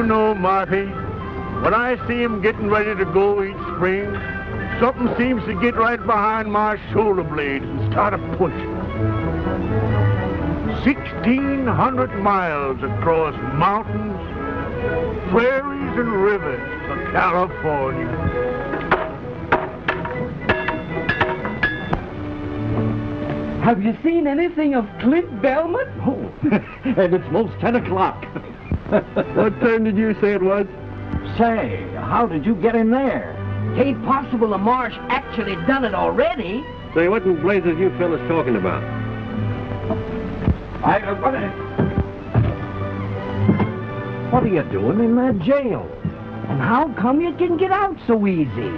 know, Marty, when I see him getting ready to go each spring, something seems to get right behind my shoulder blades and start a pushing. 1,600 miles across mountains, prairies, and rivers to California. Have you seen anything of Clint Belmont? Oh, and it's most 10 o'clock. What time did you say it was? Say, how did you get in there? Ain't possible the Marsh actually done it already. Say, what in blazes you fellas talking about? What are you doing in that jail? And how come you can get out so easy?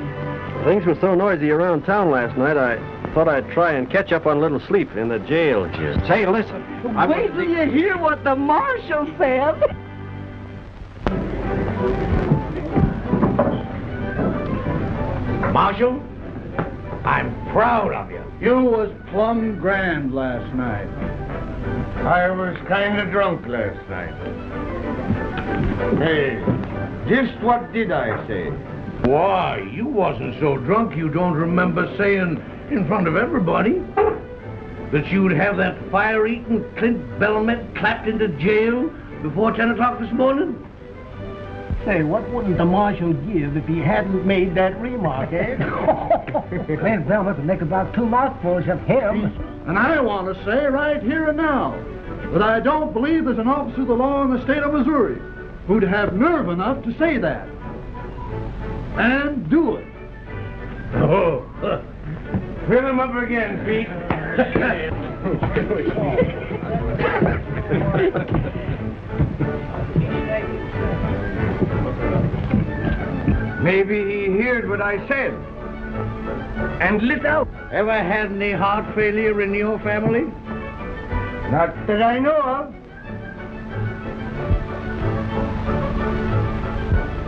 Things were so noisy around town last night, I thought I'd try and catch up on a little sleep in the jail here. Say, listen. Wait till you hear what the marshal said. Marshal, I'm proud of you. You was plumb grand last night. I was kind of drunk last night. Hey, just what did I say? Why, you wasn't so drunk you don't remember saying in front of everybody that you'd have that fire-eating Clint Belmont clapped into jail before 10 o'clock this morning? Say, what wouldn't the marshal give if he hadn't made that remark, eh? Clint Belmont would make about 2 mouthfuls of him. And I want to say right here and now that I don't believe there's an officer of the law in the state of Missouri who'd have nerve enough to say that. And do it. Oh, fill him up again, Pete. Maybe he heard what I said and lit out. Ever had any heart failure in your family? Not that I know of.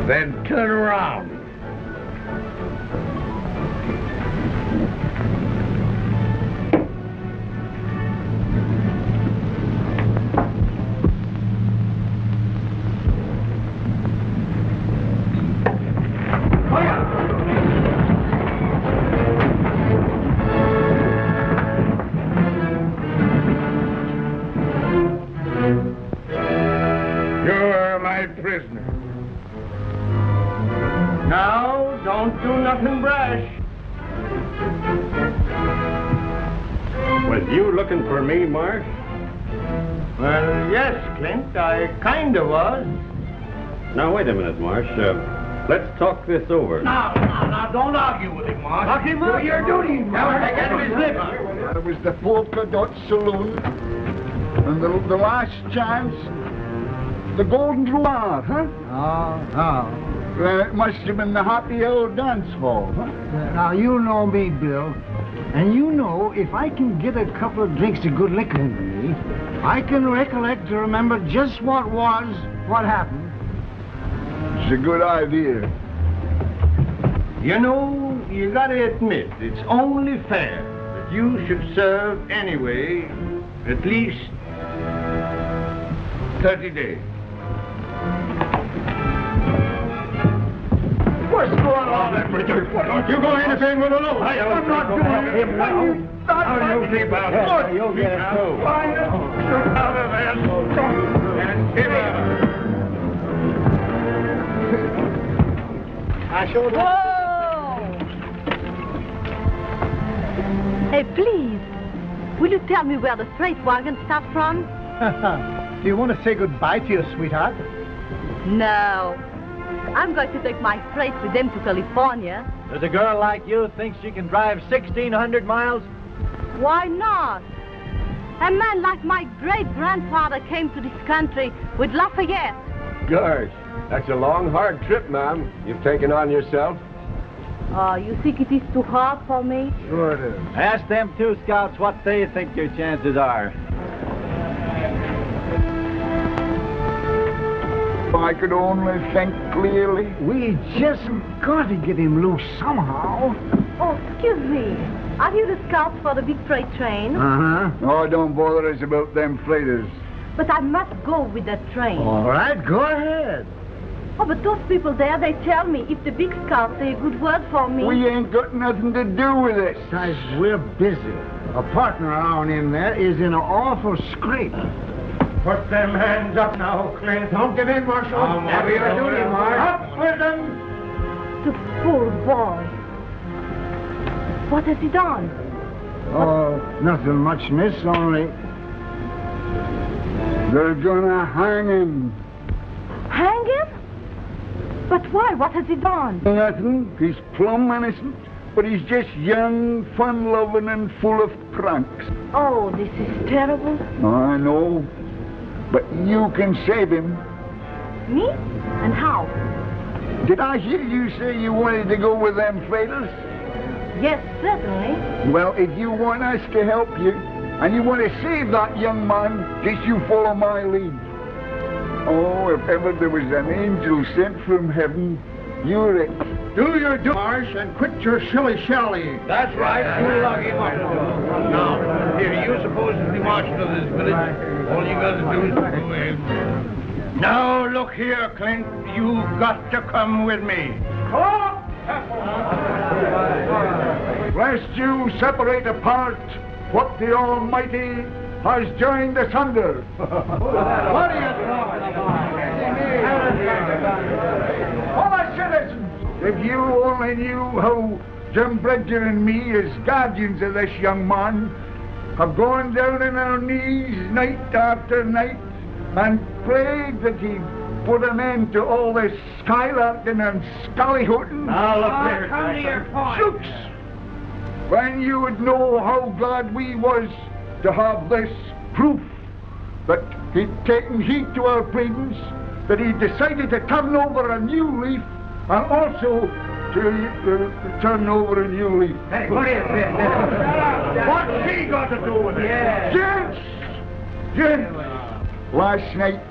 Then turn around. Prisoner. Now, don't do nothing brash. Was you looking for me, Marsh? Well, yes, Clint, I kinda was. Now, wait a minute, Marsh. Let's talk this over. Now, don't argue with him, Marsh. Lock him up. Do your duty. Never take out his lips. It was the polka dot saloon. And the last chance. The Golden Luau, huh? Oh. Well, it must have been the happy old dance hall, huh? Now, you know me, Bill. And you know, if I can get a couple of drinks of good liquor into me, I can recollect to remember just what happened. It's a good idea. You know, you gotta admit, it's only fair that you should serve anyway at least 30 days. What's going on there, Richard? Don't you go anything with a load. I'm not doing it. You'll keep out of it. You'll get it too. Out of there. And give it. I showed up. Whoa! Hey, please, will you tell me where the freight wagon stopped from? Do you want to say goodbye to your sweetheart? No. I'm going to take my freight with them to California. Does a girl like you think she can drive 1,600 miles? Why not? A man like my great-grandfather came to this country with Lafayette. Gosh, that's a long, hard trip, ma'am, you've taken on yourself. Oh, you think it is too hard for me? Sure it is. Ask them 2 scouts what they think your chances are. If I could only think clearly. We just got to get him loose somehow. Oh, excuse me. Are you the scouts for the big freight train? Uh-huh. Oh, don't bother us about them freighters. But I must go with that train. All right, go ahead. Oh, but those people there, they tell me if the big scout say a good word for me. We ain't got nothing to do with it. Besides, we're busy. A partner of ours in there is in an awful scrape. Put them hands up now, Clint. Don't get in, Marshal. Have your duty, Marshal. Up with them! The poor boy. What has he done? Oh, nothing much, miss, only they're gonna hang him. Hang him? But why? What has he done? Nothing. He's plumb innocent, but he's just young, fun-loving, and full of pranks. Oh, this is terrible. I know, but you can save him. Me? And how? Did I hear you say you wanted to go with them freighters? Yes, certainly. Well, if you want us to help you, and you want to save that young man, just you follow my lead. Oh, if ever there was an angel sent from heaven, you're it. Do your do, Marsh, and quit your shilly-shally. That's right. You lock him up. Now, here, you're supposedly marshal of this village. All you got to do is go in. Now, look here, Clint. You've got to come with me. Lest you separate apart what the Almighty has joined asunder. What are you talking about? Fellow citizens, if you only knew how Jim Bridger and me, as guardians of this young man, have gone down on our knees night after night and prayed that he put an end to all this skylarking and scallyhooting. Now, look here. Come to your point. Shooks! When you would know how glad we was to have this proof that he'd taken heed to our pleadings, that he decided to turn over a new leaf, and also to turn over a new leaf. Hey, what is this? What's he got to do with it? Yeah. Gents! Last night,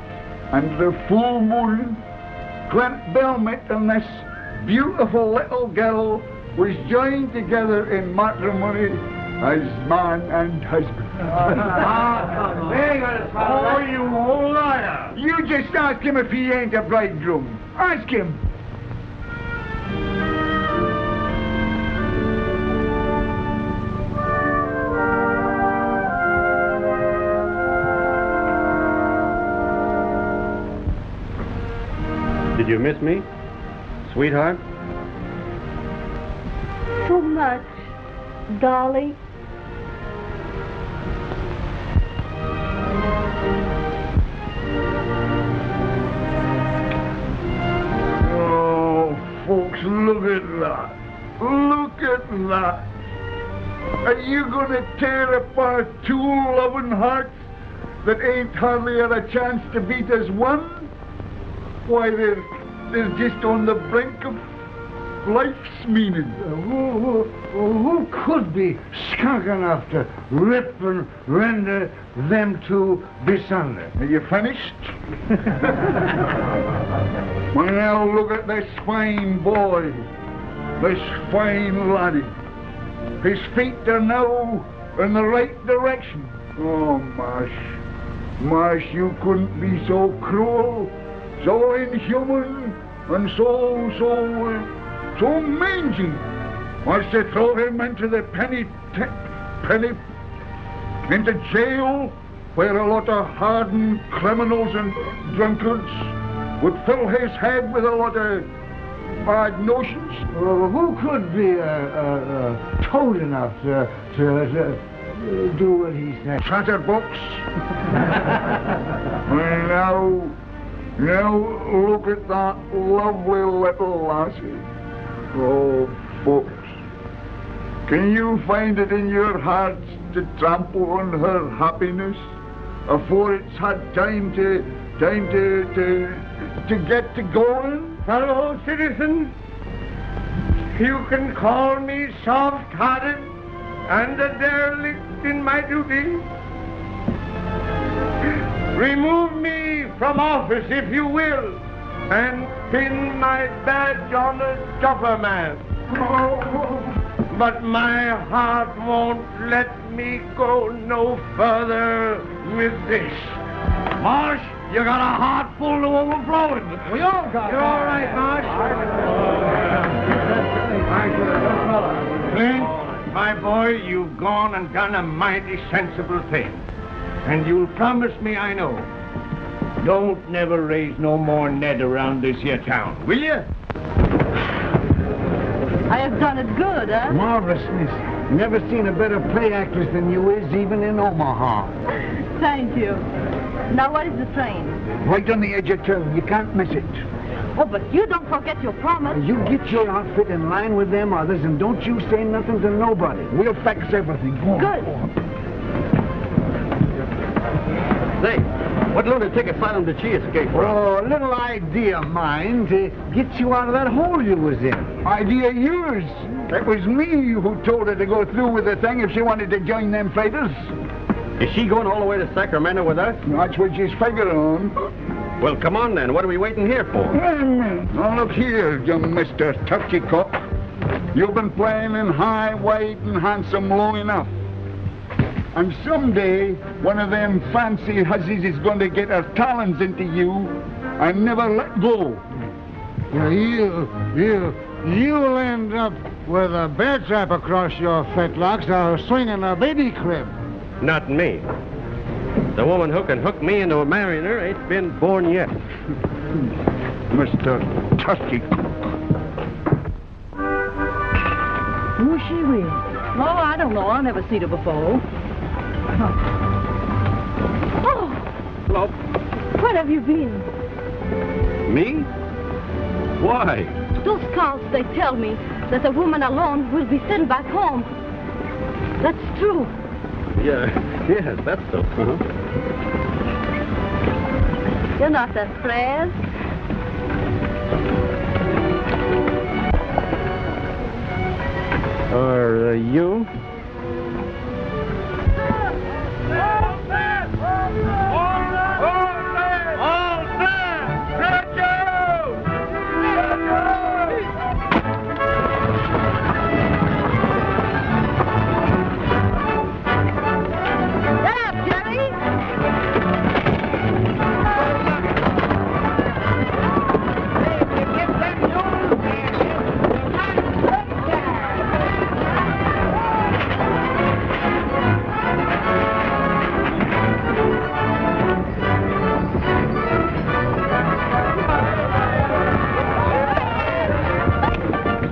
under the full moon, Clint Belmont and this beautiful little girl was joined together in matrimony as man and husband. Oh, you old liar. You just ask him if he ain't a bridegroom. Ask him. Did you miss me, sweetheart? So much, darling. Oh, folks, look at that. Look at that. Are you going to tear apart two loving hearts that ain't hardly had a chance to beat as one? Why, they're just on the brink of life's meaning. Who could be skunk enough to rip and render them two bisunder? Are you finished? Well, now look at this fine boy, this fine laddie. His feet are now in the right direction. Oh, Marsh, you couldn't be so cruel, so inhuman, and so mangy as to throw him into the into jail, where a lot of hardened criminals and drunkards would fill his head with a lot of bad notions. Who could be toad enough to do what he said? Chatterbox. Well, now look at that lovely little lassie. Oh, folks, can you find it in your hearts to trample on her happiness afore it's had time to get to going? Fellow citizen, you can call me soft-hearted and a derelict in my duty. Remove me from office if you will, and pin my badge on a chopper man. But my heart won't let me go no further with this. Marsh, You got a heart full to overflowing. We all got You're all right, Marsh. Clint, my boy, you've gone and done a mighty sensible thing. And you'll promise me, I know, don't never raise no more Ned around this here town, will you? I have done it good, huh? Marvelous, miss. Never seen a better play actress than you is, even in Omaha. Thank you. Now, what is the train? Right on the edge of town. You can't miss it. Oh, but you don't forget your promise. You get your outfit in line with them others, and don't you say nothing to nobody. We'll fix everything. Go on. Good. Go on. Say, what lunatic asylum did she escape from? Oh, a little idea of mine to get you out of that hole you was in. Idea of yours. It was me who told her to go through with the thing if she wanted to join them fighters. Is she going all the way to Sacramento with us? That's what she's figuring on. Well, come on then. What are we waiting here for? Now look here, young Mr. Turkey Cock. You've been playing in high, wide, and handsome long enough. And someday, one of them fancy hussies is going to get her talons into you and never let go. You'll end up with a bear trap across your fetlocks or swinging a baby crib. Not me. The woman who can hook me into marrying her ain't been born yet. Mr. Turkey Cock. Who's she with? Oh, I don't know. I've never seen her before. Oh, Hello? where have you been? Me? Why? Those scouts, they tell me that a woman alone will be sent back home. That's true. Yes, that's so. You're not afraid? Are you?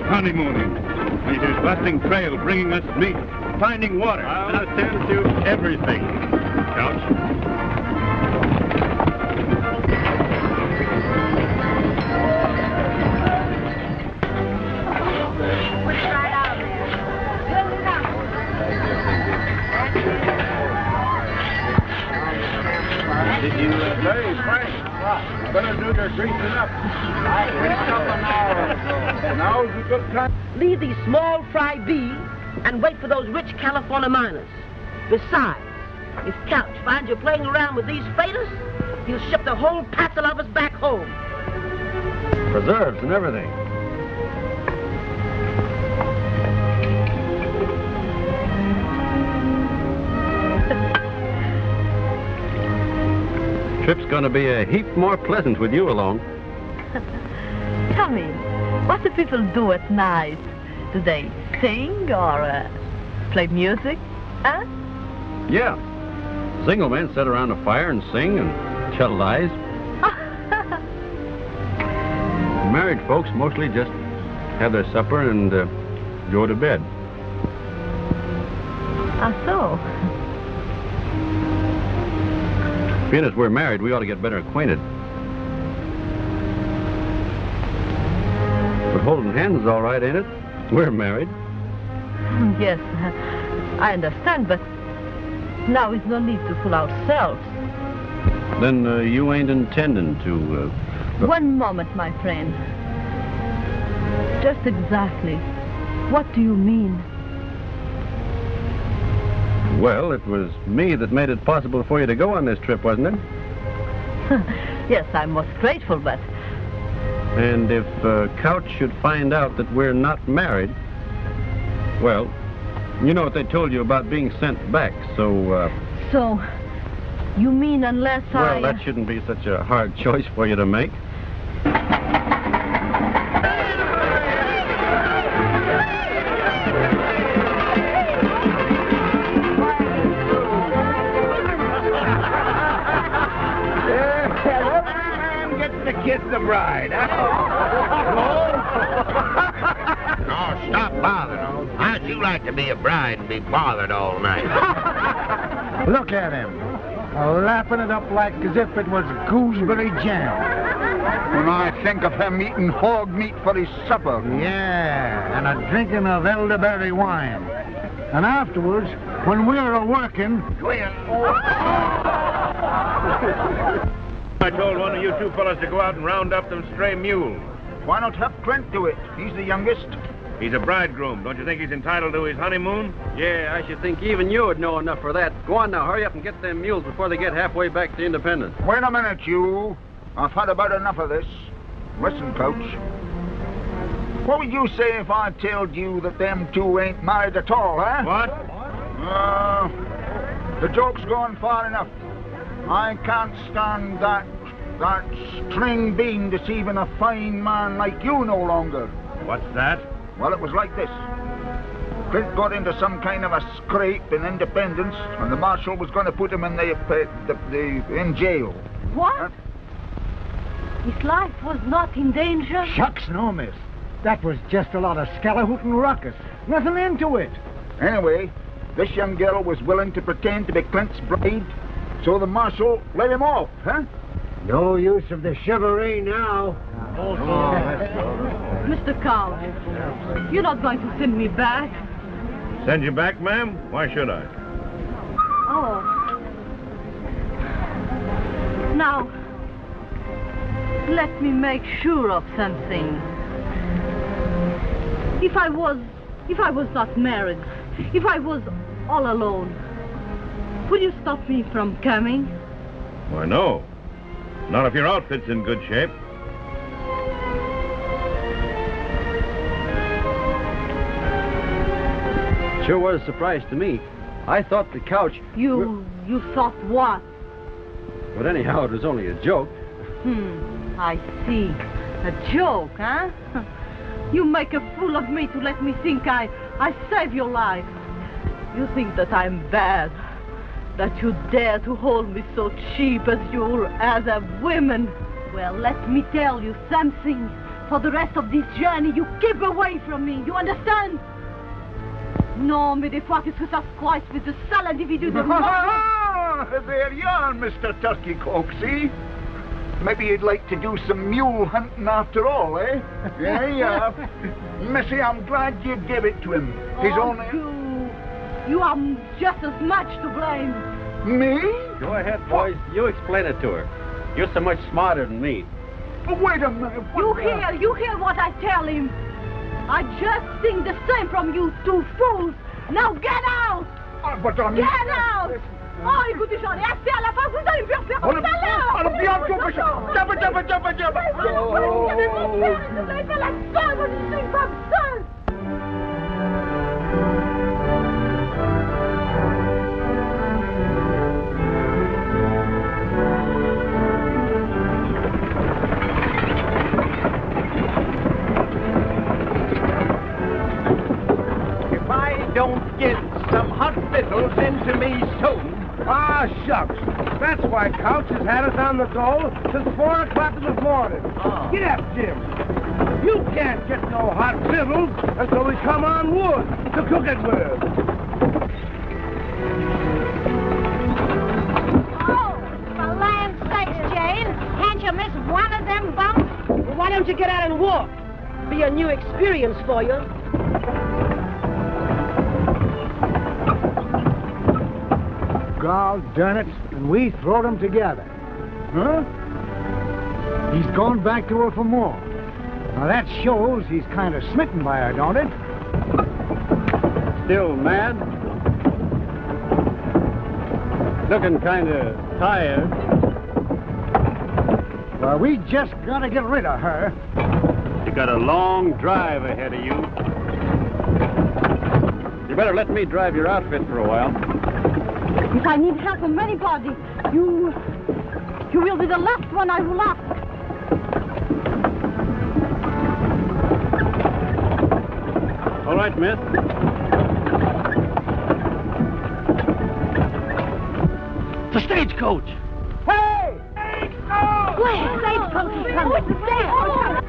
Honeymooning. It is busting trail, bringing us meat, finding water. I'll attend to everything. Couch. Did you... Hey, Frank. You better do your greasing up. I picked up an hour ago. Now's a good time. Leave these small fry be and wait for those rich California miners. Besides, if Couch finds you playing around with these faders, he'll ship the whole passel of us back home. Preserves and everything. Trip's gonna be a heap more pleasant with you along. Tell me, what do people do at night? Do they sing or play music? Huh? Yeah. Single men sit around a fire and sing and tell lies. Married folks mostly just have their supper and go to bed. Ah, so? Being as we're married, we ought to get better acquainted. But holding hands is all right, ain't it? We're married. Yes, I understand, but now is no need to fool ourselves. Then you ain't intending to... One moment, my friend. Just exactly. What do you mean? Well, it was me that made it possible for you to go on this trip, wasn't it? Yes, I'm most grateful, but... And if Couch should find out that we're not married, well, you know what they told you about being sent back, so... So, You mean unless Well, that shouldn't be such a hard choice for you to make. To kiss the bride. Oh, stop bothering. How'd you like to be a bride and be bothered all night? Look at him, lapping it up like as if it was gooseberry jam. When I think of him eating hog meat for his supper. Yeah, and a drinking of elderberry wine. And afterwards, when we're a-working... I told one of you two fellas to go out and round up them stray mules. Why not have Clint do it? He's the youngest. He's a bridegroom. Don't you think he's entitled to his honeymoon? Yeah, I should think even you would know enough for that. Go on now, hurry up and get them mules before they get halfway back to Independence. Wait a minute, you. I've had about enough of this. Listen, Coach. What would you say if I told you that them two ain't married at all, huh? What? The joke's gone far enough. I can't stand that string bean deceiving a fine man like you no longer. What's that? Well, it was like this. Clint got into some kind of a scrape in Independence, and the marshal was going to put him in in jail. What? His life was not in danger? Shucks, no, miss. That was just a lot of scalahootin' ruckus. Nothing into it. Anyway, this young girl was willing to pretend to be Clint's bride, so the marshal let him off, huh? No use of the chivalry now. Mr. Cow, you're not going to send me back? Send you back, ma'am? Why should I? Oh. Now, let me make sure of something. If I was not married, if I was all alone, would you stop me from coming? Why, no. Not if your outfit's in good shape. Sure was a surprise to me. I thought the couch... You thought what? But anyhow, it was only a joke. I see. A joke, huh? You make a fool of me to let me think I save your life. You think that I'm bad, that you dare to hold me so cheap as a woman. Well, let me tell you something. For the rest of this journey, you keep away from me. You understand? Non, mais des fois, qu'est-ce que ça se croise with the sale individu de There you are, Mr. Turkey Coke, see? Maybe you'd like to do some mule hunting after all, eh? Yeah, yeah. Missy, I'm glad you gave it to him. He's only... You are just as much to blame. Me? Go ahead, boys. You explain it to her. You're so much smarter than me. But wait a minute. You hear what I tell him. I just think the same from you two fools. Now get out! But Get out! Oh, écoutez, j'en ai assez à la fin. Vous allez me faire faire tout à l'heure! Alors, bien, jump! Vous allez faire la seule, vous dites une femme seule! Don't get some hot victuals into me soon. Ah, shucks. That's why Couch has had us on the go since 4 o'clock in the morning. Get up, Jim. You can't get no hot victuals until we come on wood to cook it with. Oh, for land's sakes, Jane. Can't you miss one of them bumps? Well, why don't you get out and walk? Be a new experience for you. God darn it, and we throwed them together. Huh? He's gone back to her for more. Now that shows he's kind of smitten by her, don't it? Still mad? Looking kind of tired. Well, we just got to get rid of her. You got a long drive ahead of you. You better let me drive your outfit for a while. If I need help from anybody, You will be the last one I will ask. All right, miss. The stagecoach! Hey! Where? Stagecoach is coming. Stagecoach!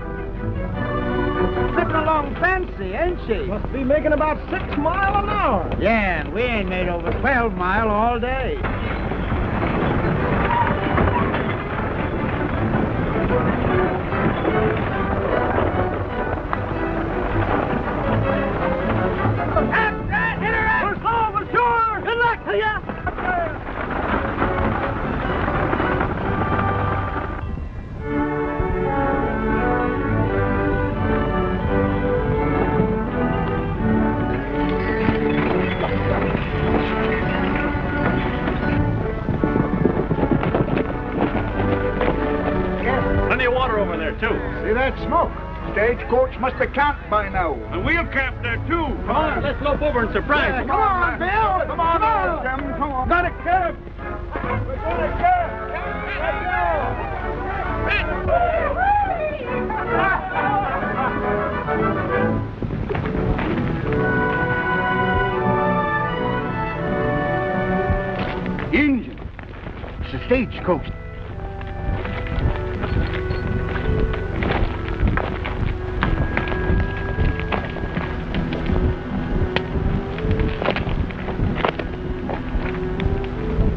Slipping along fancy, ain't she? Must be making about 6 miles an hour. Yeah, and we ain't made over 12 miles all day. See that smoke? Stagecoach must have camped by now. And we'll camp there, too. Come on, let's lope over and surprise them. Come on, Bill. Come on, Jim. Come on. Got a camp. We're going to camp. Engine. It's a stagecoach.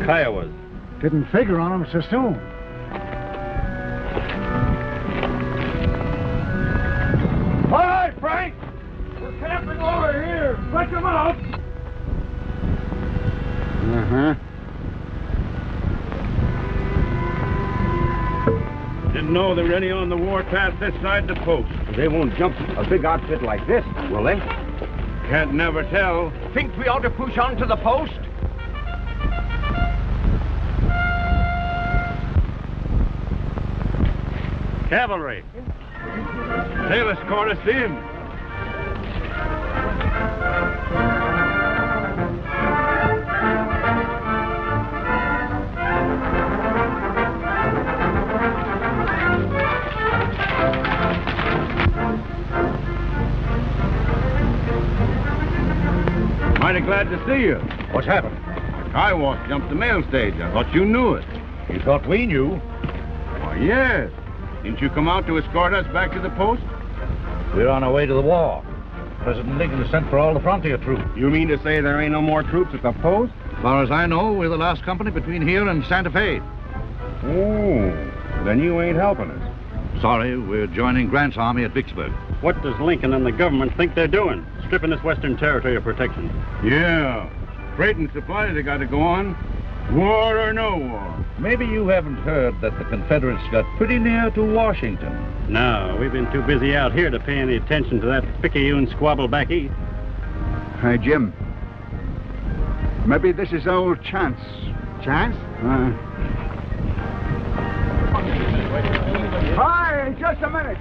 Kiowas. Didn't figure on them so soon. All right, Frank. We're camping over here. Stretch them out. Uh-huh. Didn't know there were any on the warpath this side the post. They won't jump a big outfit like this, will they? Can't never tell. Think we ought to push on to the post? Cavalry. They'll escort us in. Mighty glad to see you. What's happened? Kiowa jumped the mail stage. I thought you knew it. You thought we knew? Why, yes. Didn't you come out to escort us back to the post? We're on our way to the war. President Lincoln has sent for all the frontier troops. You mean to say there ain't no more troops at the post? As far as I know, we're the last company between here and Santa Fe. Oh, then you ain't helping us. Sorry, we're joining Grant's army at Vicksburg. What does Lincoln and the government think they're doing? Stripping this western territory of protection. Yeah. Freight and supplies they got to go on. War or no war. Maybe you haven't heard that the Confederates got pretty near to Washington. No, we've been too busy out here to pay any attention to that picayune squabble back east. Hey, Jim. Maybe this is our chance. Chance? Hi, just a minute.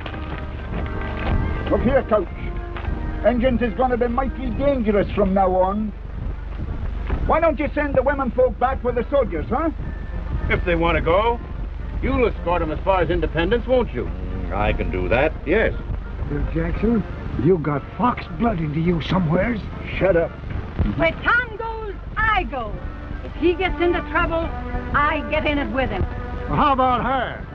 Look here, Coach. Engines is going to be mighty dangerous from now on. Why don't you send the women folk back with the soldiers, huh? If they want to go, you'll escort them as far as Independence, won't you? I can do that, yes. Bill Jackson, you got fox blood into you somewheres. Shut up. Where Tom goes, I go. If he gets into trouble, I get in it with him. Well, how about her?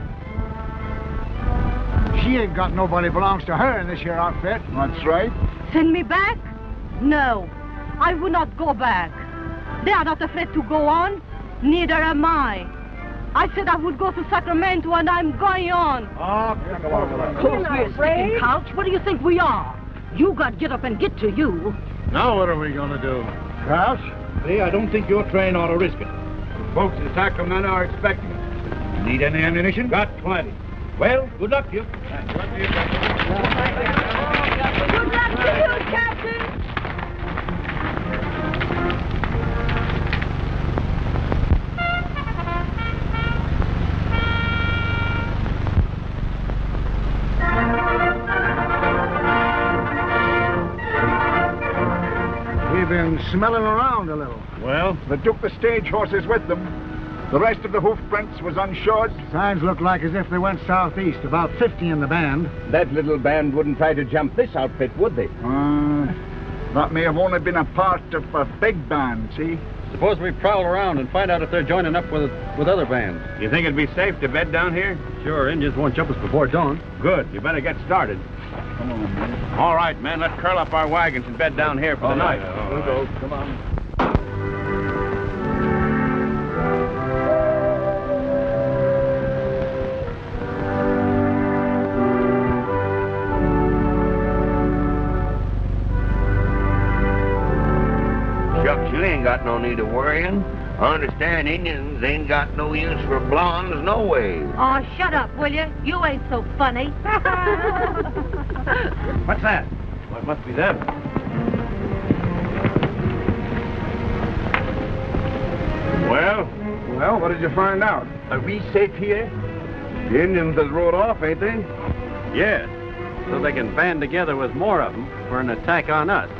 She ain't got nobody belongs to her in this here outfit. That's right. Send me back? No, I will not go back. They are not afraid to go on. Neither am I. I said I would go to Sacramento, and I'm going on. We're not afraid. Couch, what do you think we are? You got to get up and get to you. Now what are we going to do? Crouch? See, I don't think your train ought to risk it. Folks in Sacramento are expecting us. Need any ammunition? Got plenty. Well, good luck to you. Good luck to you, Captain. We've been smelling around a little. Well, they took the stage horses with them. The rest of the hoof prints was unshod? Signs look like as if they went southeast, about 50 in the band. That little band wouldn't try to jump this outfit, would they? That may have only been a part of a big band, see? Suppose we prowl around and find out if they're joining up with other bands. You think it'd be safe to bed down here? Sure, Indians won't jump us before dawn. Good. You better get started. Come on, man. All right, men. Let's curl up our wagons and bed down here for the night. We'll go. Come on. Shucks, you ain't got no need of worrying. I understand Indians ain't got no use for blondes, no way. Oh, shut up, will you? You ain't so funny. What's that? Well, it must be them. Well, what did you find out? Are we safe here? The Indians has rode off, ain't they? Yes, so they can band together with more of them for an attack on us.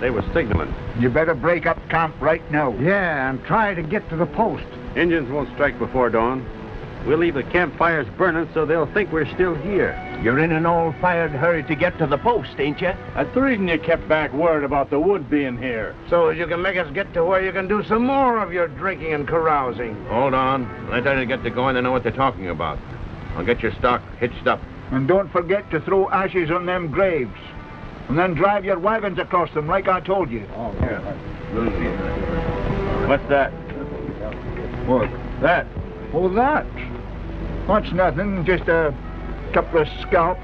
They were signaling. You better break up camp right now. Yeah, and try to get to the post. Indians won't strike before dawn. We'll leave the campfires burning so they'll think we're still here. You're in an all-fired hurry to get to the post, ain't you? That's the reason you kept back word about the wood being here. So as you can make us get to where you can do some more of your drinking and carousing. Hold on. Let them get to going, they know what they're talking about. I'll get your stock hitched up. And don't forget to throw ashes on them graves. And then drive your wagons across them like I told you. Oh, yeah. What's that? What? That. Oh, that? That's nothing, just a couple of scalps.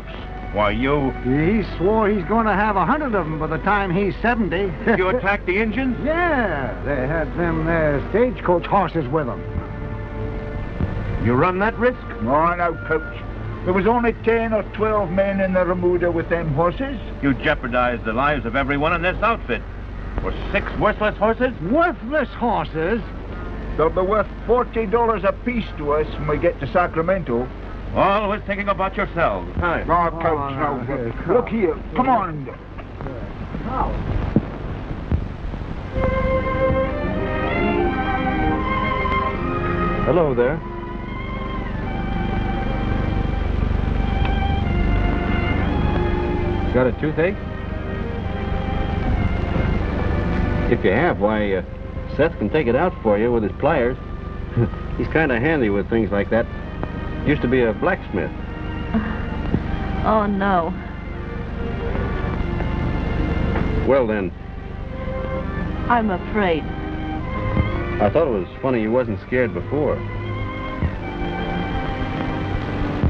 Why, you... He swore he's going to have 100 of them by the time he's 70. You attacked the Indians? Yeah, they had them stagecoach horses with them. You run that risk? No, no, Coach. There was only 10 or 12 men in the remuda with them horses. You jeopardized the lives of everyone in this outfit. For 6 worthless horses? Worthless horses? They'll be worth $40 apiece to us when we get to Sacramento. Always thinking about yourselves. Hi. No, Coach, no. Look here. Come on. Hello there. Got a toothache? If you have, why, Seth can take it out for you with his pliers. He's kind of handy with things like that. Used to be a blacksmith. Oh, no. Well, then, I'm afraid. I thought it was funny you wasn't scared before.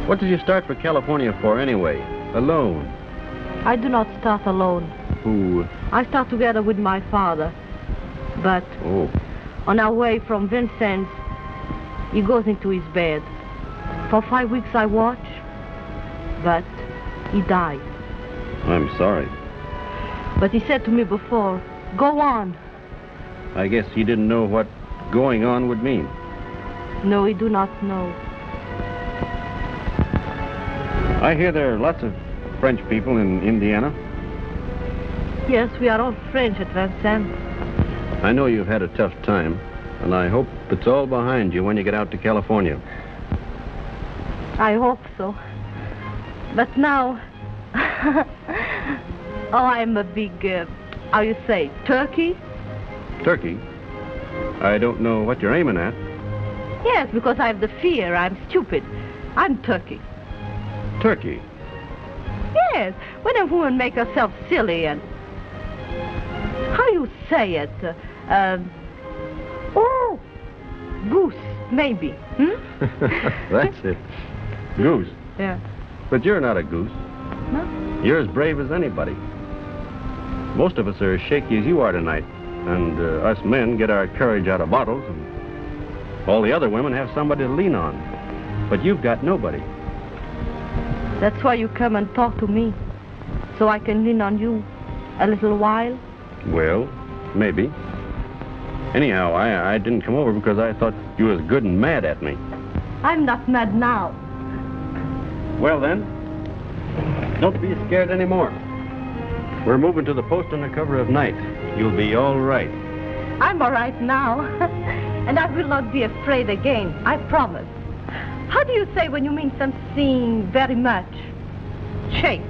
What did you start for California for anyway? Alone? I do not start alone. Who? I start together with my father. But on our way from Vincent's, he goes into his bed. For 5 weeks I watch, but he died. I'm sorry. But he said to me before, go on. I guess he didn't know what going on would mean. No, he do not know. I hear there are lots of French people in Indiana. Yes, we are all French at Vincent. I know you've had a tough time, and I hope it's all behind you when you get out to California. I hope so. But now, I'm a big, how you say, turkey? Turkey? I don't know what you're aiming at. Yes, because I have the fear. I'm stupid. I'm turkey. Turkey? Yes, when a woman make herself silly and... How you say it? Goose, maybe. That's it. Goose. Yeah. But you're not a goose. No? You're as brave as anybody. Most of us are as shaky as you are tonight. And us men get our courage out of bottles. And all the other women have somebody to lean on. But you've got nobody. That's why you come and talk to me. So I can lean on you a little while. Well, maybe. Anyhow, I didn't come over because I thought you was good and mad at me. I'm not mad now. Well, then, don't be scared anymore. We're moving to the post under cover of night. You'll be all right. I'm all right now. and I will not be afraid again, I promise. How do you say when you mean something very much? Shake.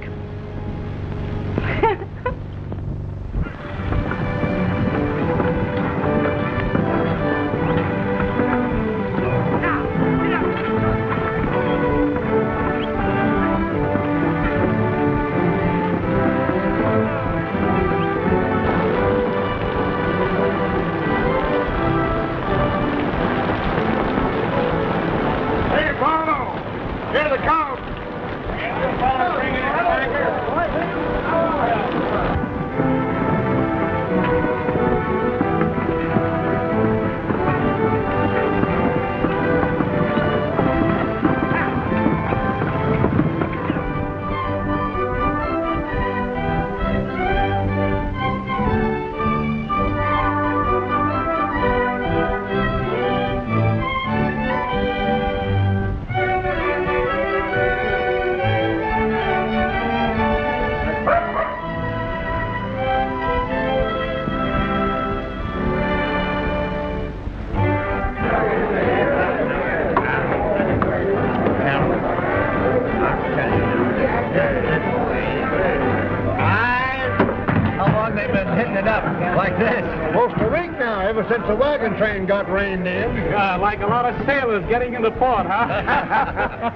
Since the wagon train got reined in. Like a lot of sailors getting into port, huh?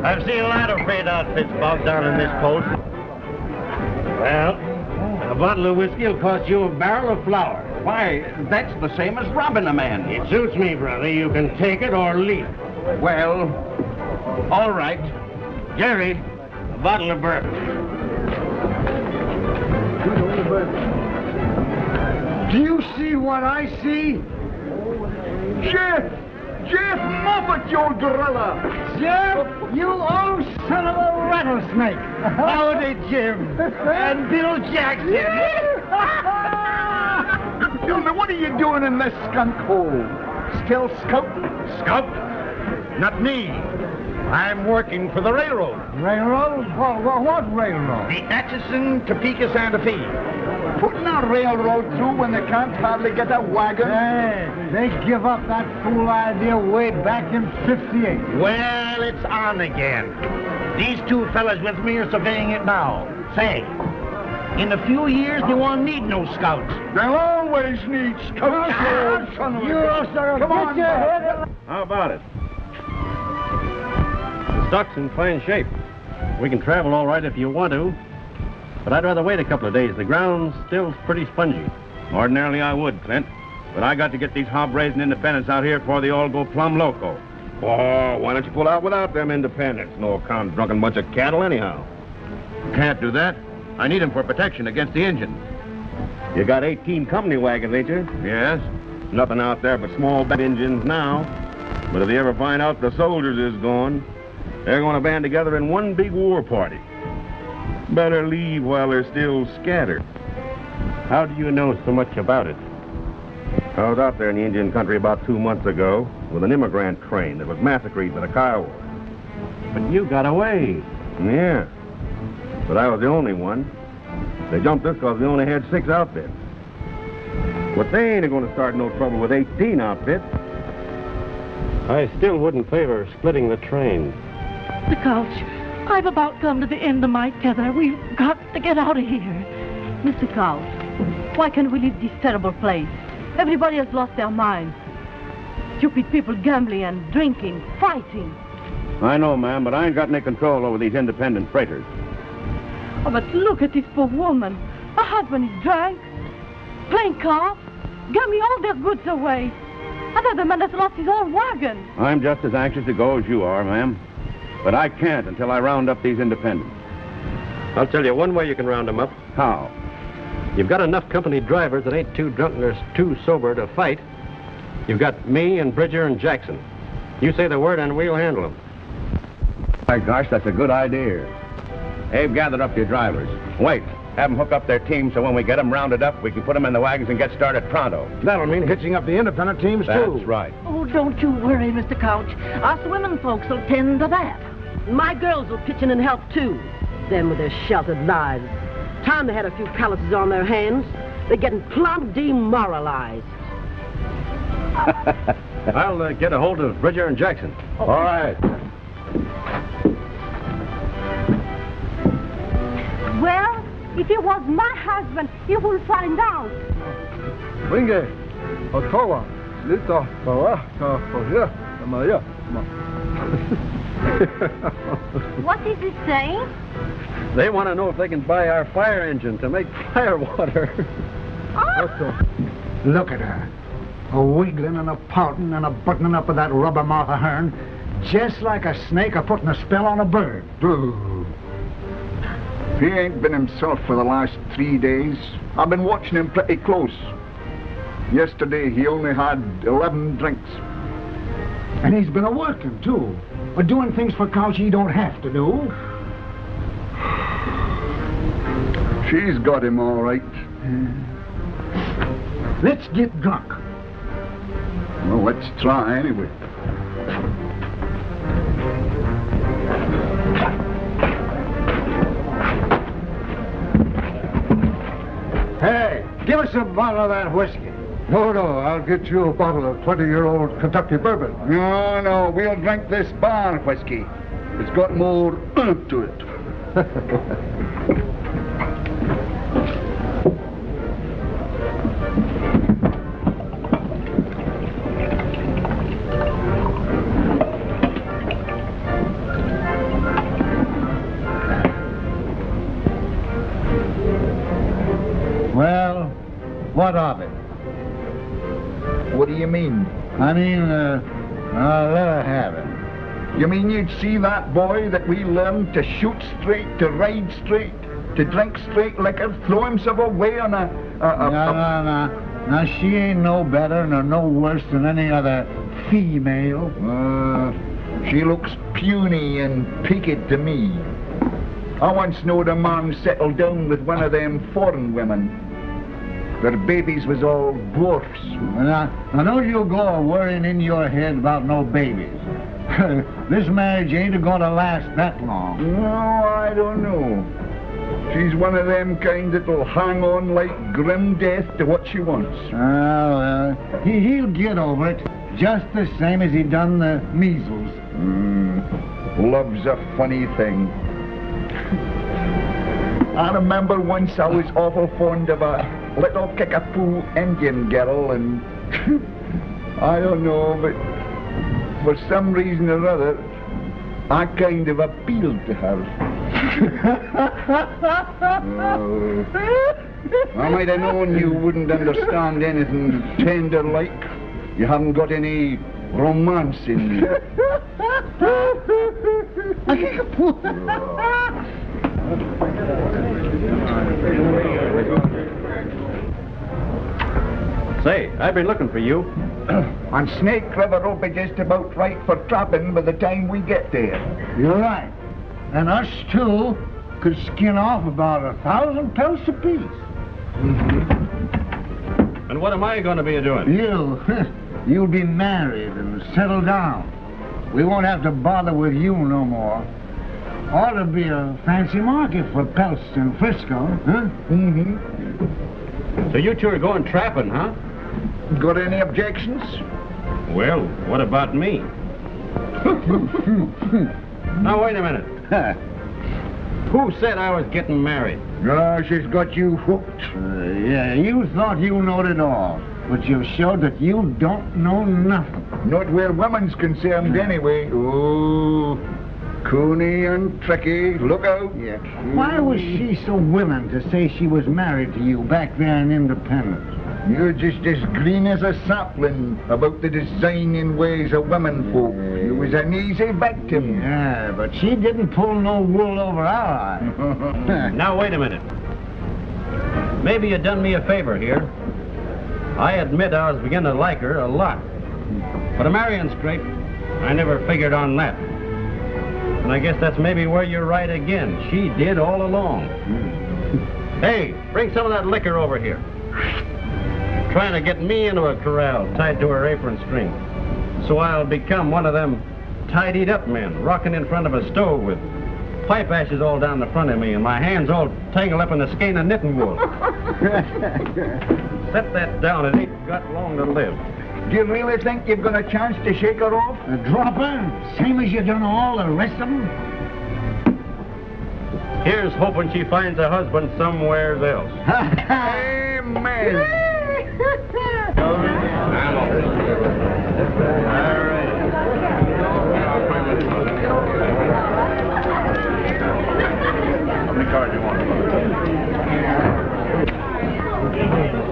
I've seen a lot of freight outfits bogged down in this post. Well, a bottle of whiskey will cost you a barrel of flour. Why, that's the same as robbing a man. It suits me, brother. You can take it or leave it. Well, all right. Jerry, a bottle of bourbon. Do you see what I see? Jeff Moffat, you old gorilla! Jeff, you old son of a rattlesnake! Howdy, Jim. And Bill Jackson. Tell me, what are you doing in this skunk hole? Still scouting? Scout? Not me. I'm working for the railroad. Railroad? What railroad? The Atchison, Topeka, Santa Fe. Putting a railroad through when they can't hardly get a wagon? Hey, they give up that fool idea way back in '58. Well, it's on again. These two fellas with me are surveying it now. Say, in a few years, they won't need no scouts. They'll always need scouts. Come on, How about it? The stock's in fine shape. We can travel all right if you want to. But I'd rather wait a couple of days. The ground's still pretty spongy. Ordinarily I would, Clint. But I got to get these hob-raising independents out here before they all go plumb loco. Oh, why don't you pull out without them independents? No account drunken bunch of cattle anyhow. Can't do that. I need them for protection against the engine. You got 18 company wagons, ain't you? Yes. Nothing out there but small engines now. But if they ever find out the soldiers is gone, they're going to band together in one big war party. Better leave while they're still scattered. How do you know so much about it? I was out there in the Indian country about 2 months ago with an immigrant train that was massacred by the Kiowas. But you got away. Yeah. But I was the only one. They jumped us because we only had 6 outfits. But they ain't going to start no trouble with 18 outfits. I still wouldn't favor splitting the train. The Couch, I've about come to the end of my tether. We've got to get out of here. Mr. Couch, why can't we leave this terrible place? Everybody has lost their minds. Stupid people gambling and drinking, fighting. I know, ma'am, but I ain't got any control over these independent freighters. Oh, but look at this poor woman. Her husband is drunk, playing cards, gambling all their goods away. Another man has lost his own wagon. I'm just as anxious to go as you are, ma'am. But I can't until I round up these independents. I'll tell you one way you can round them up. How? You've got enough company drivers that ain't too drunk or too sober to fight. You've got me and Bridger and Jackson. You say the word and we'll handle them. My gosh, that's a good idea. Abe, gather up your drivers. Wait, have them hook up their teams so when we get them rounded up, we can put them in the wagons and get started pronto. That'll mean hitching up the independent teams, too. That's right. Oh, don't you worry, Mr. Couch. Us women folks will tend to that. My girls will pitch in and help, too. Them with their sheltered lives. Time they had a few calluses on their hands, they're getting plumb demoralized. I'll get a hold of Bridger and Jackson. All right. Well, if he was my husband, he will find out. Winge, Otto, Lita, What is he saying? They want to know if they can buy our fire engine to make fire water. Oh. Look at her. A wiggling and a pouting and a buttoning up of that rubber mouth of hern, just like a snake a putting a spell on a bird. He ain't been himself for the last 3 days. I've been watching him pretty close. Yesterday he only had 11 drinks. And he's been a-working, too. But doing things for Couch he don't have to do. She's got him all right. Let's get drunk. Well, let's try anyway. Hey, give us a bottle of that whiskey. No, I'll get you a bottle of 20-year-old Kentucky bourbon. No, we'll drink this bar whiskey. It's got more oomph to it. Well, what of it? What do you mean? I mean, let her have it. You mean you'd see that boy that we learned to shoot straight, to ride straight, to drink straight liquor, throw himself away on a... No. Now, she ain't no better nor no worse than any other female. She looks puny and peaked to me. I once knowed a man settled down with one of them foreign women. Their babies was all dwarfs. Now don't you go worrying in your head about no babies. This marriage ain't going to last that long. No, I don't know. She's one of them kind that'll hang on like grim death to what she wants. Well, he'll get over it, just the same as he done the measles. Love's a funny thing. I remember once I was awful fond of a little kickapoo Indian girl, and I don't know, but for some reason or other, I kind of appealed to her. I might have known you wouldn't understand anything tender like. You haven't got any romance in you. Say, I've been looking for you. And Snake River will be just about right for trapping by the time we get there. You're right. And us two could skin off about 1,000 pelts apiece. And what am I going to be doing? You'll be married and settled down. We won't have to bother with you no more. Ought to be a fancy market for pelts in Frisco, huh? So you two are going trapping, huh? Got any objections? Well, what about me? Now, wait a minute. Who said I was getting married? She's got you hooked. Yeah, you thought you knowed it all, but you've showed that you don't know nothing. Not where women's concerned, anyway. Oh, coony and tricky. Look out. Yeah. Why was she so willing to say she was married to you back there in Independence? You're just as green as a sapling about the designing ways of women folk. You was an easy victim. Yeah, but she didn't pull no wool over our eyes. Now, wait a minute. Maybe you done me a favor here. I admit I was beginning to like her a lot. But a marrying scrape, I never figured on that. And I guess that's maybe where you're right again. She did all along. Hey, bring some of that liquor over here. Trying to get me into a corral tied to her apron string. So I'll become one of them tidied up men rocking in front of a stove with pipe ashes all down the front of me and my hands all tangled up in a skein of knitting wool. Set that down, it ain't got long to live. Do you really think you've got a chance to shake her off? A dropper, same as you done all the rest of them? Here's hoping she finds a husband somewhere else. Amen. How many cards you want?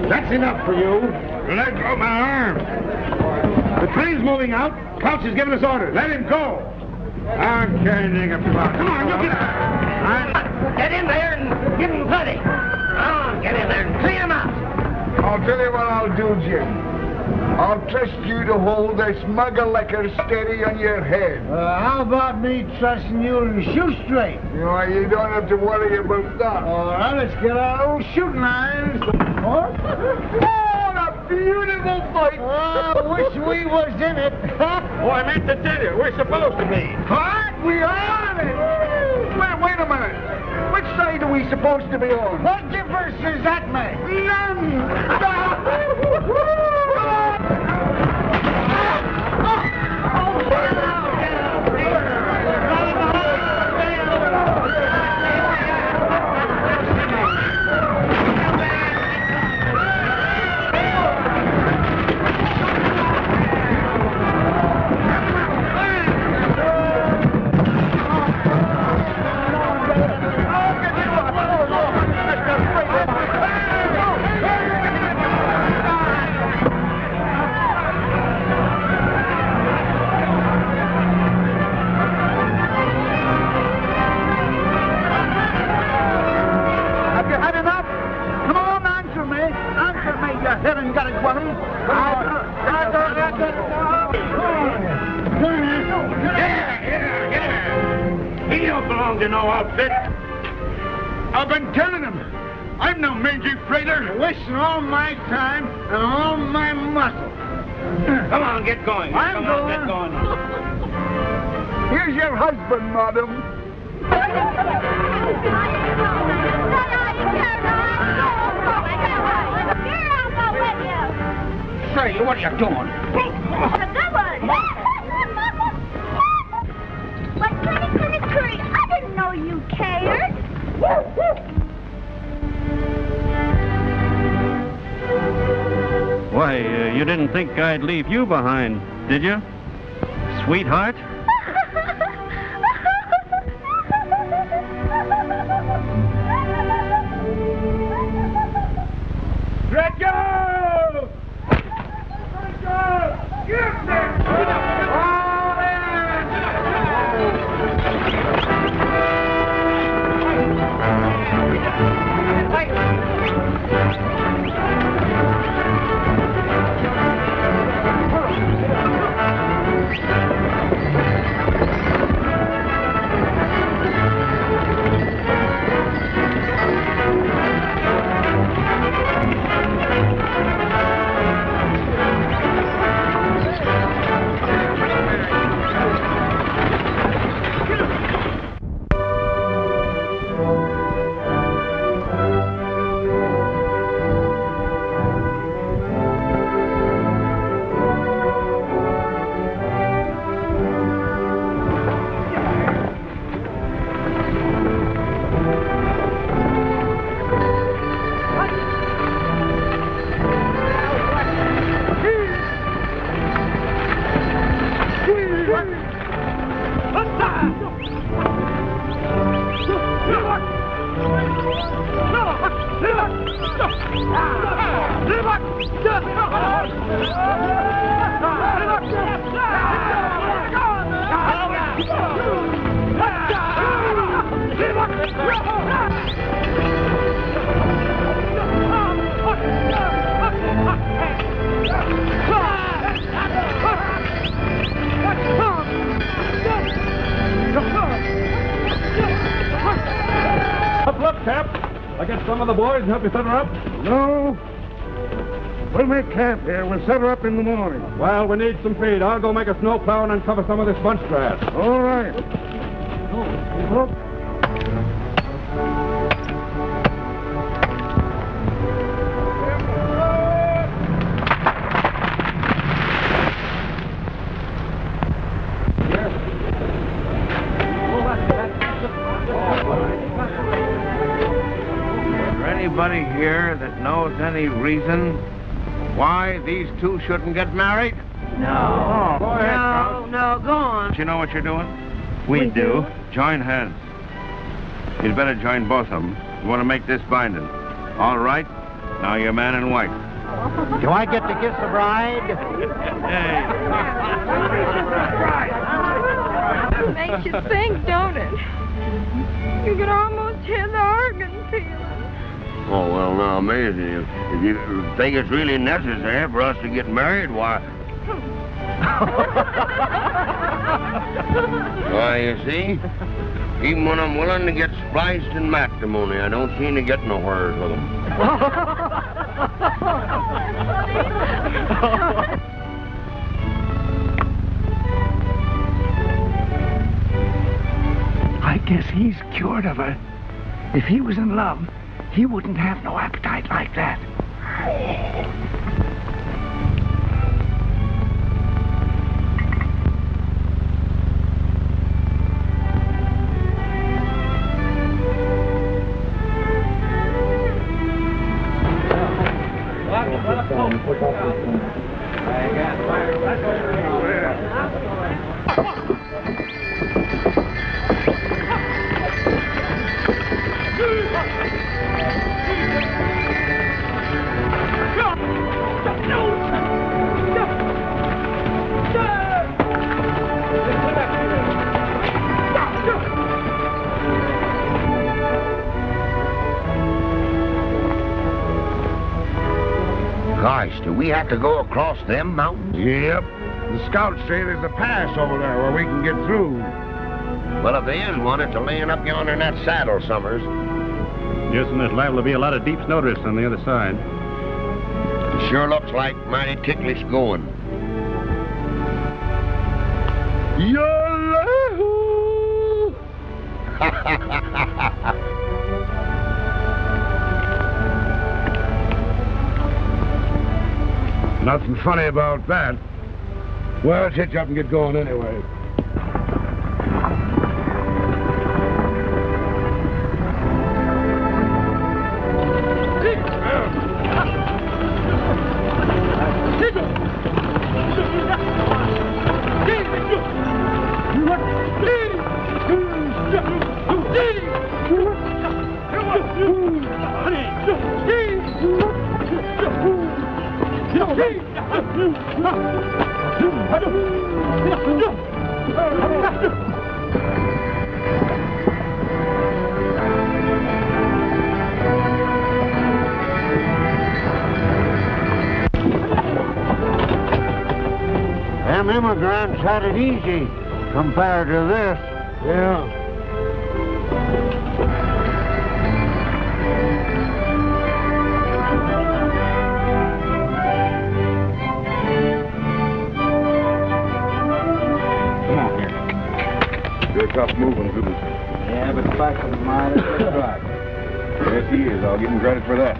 That's enough for you. Let go my arm. The train's moving out. Couch has given us orders. Let him go. I'm carrying up to Come on, you get out. Get in there and give him plenty. Oh, get in there and clean him out. I'll tell you what I'll do, Jim. I'll trust you to hold this mug of liquor steady on your head. How about me trusting you to shoot straight? You don't have to worry about that. All right, let's get our old shooting irons. Oh, what a beautiful fight. I wish we was in it. Oh, I meant to tell you, we're supposed to be. What? We are in it. Wait a minute. Which side are we supposed to be on? What difference does that make? None. He don't belong to no outfit. I've been telling him. I'm no mangy freighter. Wasting all my time and all my muscle. Come on, get going. I'm Come on, going. get going. Here's your husband, madam. Say, what are you doing? But Curry, I didn't know you cared. Why, you didn't think I'd leave you behind, did you? Sweetheart? Stretcher! Give them! Look, Cap. I get some of the boys and help you set her up? No. We'll make camp here. We'll set her up in the morning. Well, we need some feed. I'll go make a snow plow and uncover some of this bunch grass. All right. Look. anybody here that knows any reason why these two shouldn't get married? No. Oh, go ahead, Kraus. No, go on. You know what you're doing? We do. Join hands. You'd better join both of them. You want to make this binding. All right? Now you're man and wife. Do I get to kiss the bride? It makes you think, don't it? You can almost hear the organ pealing. Oh, well, now, Maisie, if you think it's really necessary for us to get married, why... Why, you see, even when I'm willing to get spliced in matrimony, I don't seem to get nowhere with them. I guess he's cured of her. If he was in love, he wouldn't have no appetite like that. Gosh, do we have to go across them mountains? Yep. The scouts say there's a pass over there where we can get through. Well, if there is one, it's a laying up yonder in that saddle, Summers. Yes, and there's liable to be a lot of deep snowdrifts on the other side. It sure looks like mighty ticklish going. Yahoo! Nothing funny about that. Well, let's hitch up and get going anyway. Them immigrants had it easy compared to this. Yeah. Come on here. Sure tough moving, isn't it? Yeah, but back of mine is right. Yes, he is. I'll give him credit for that.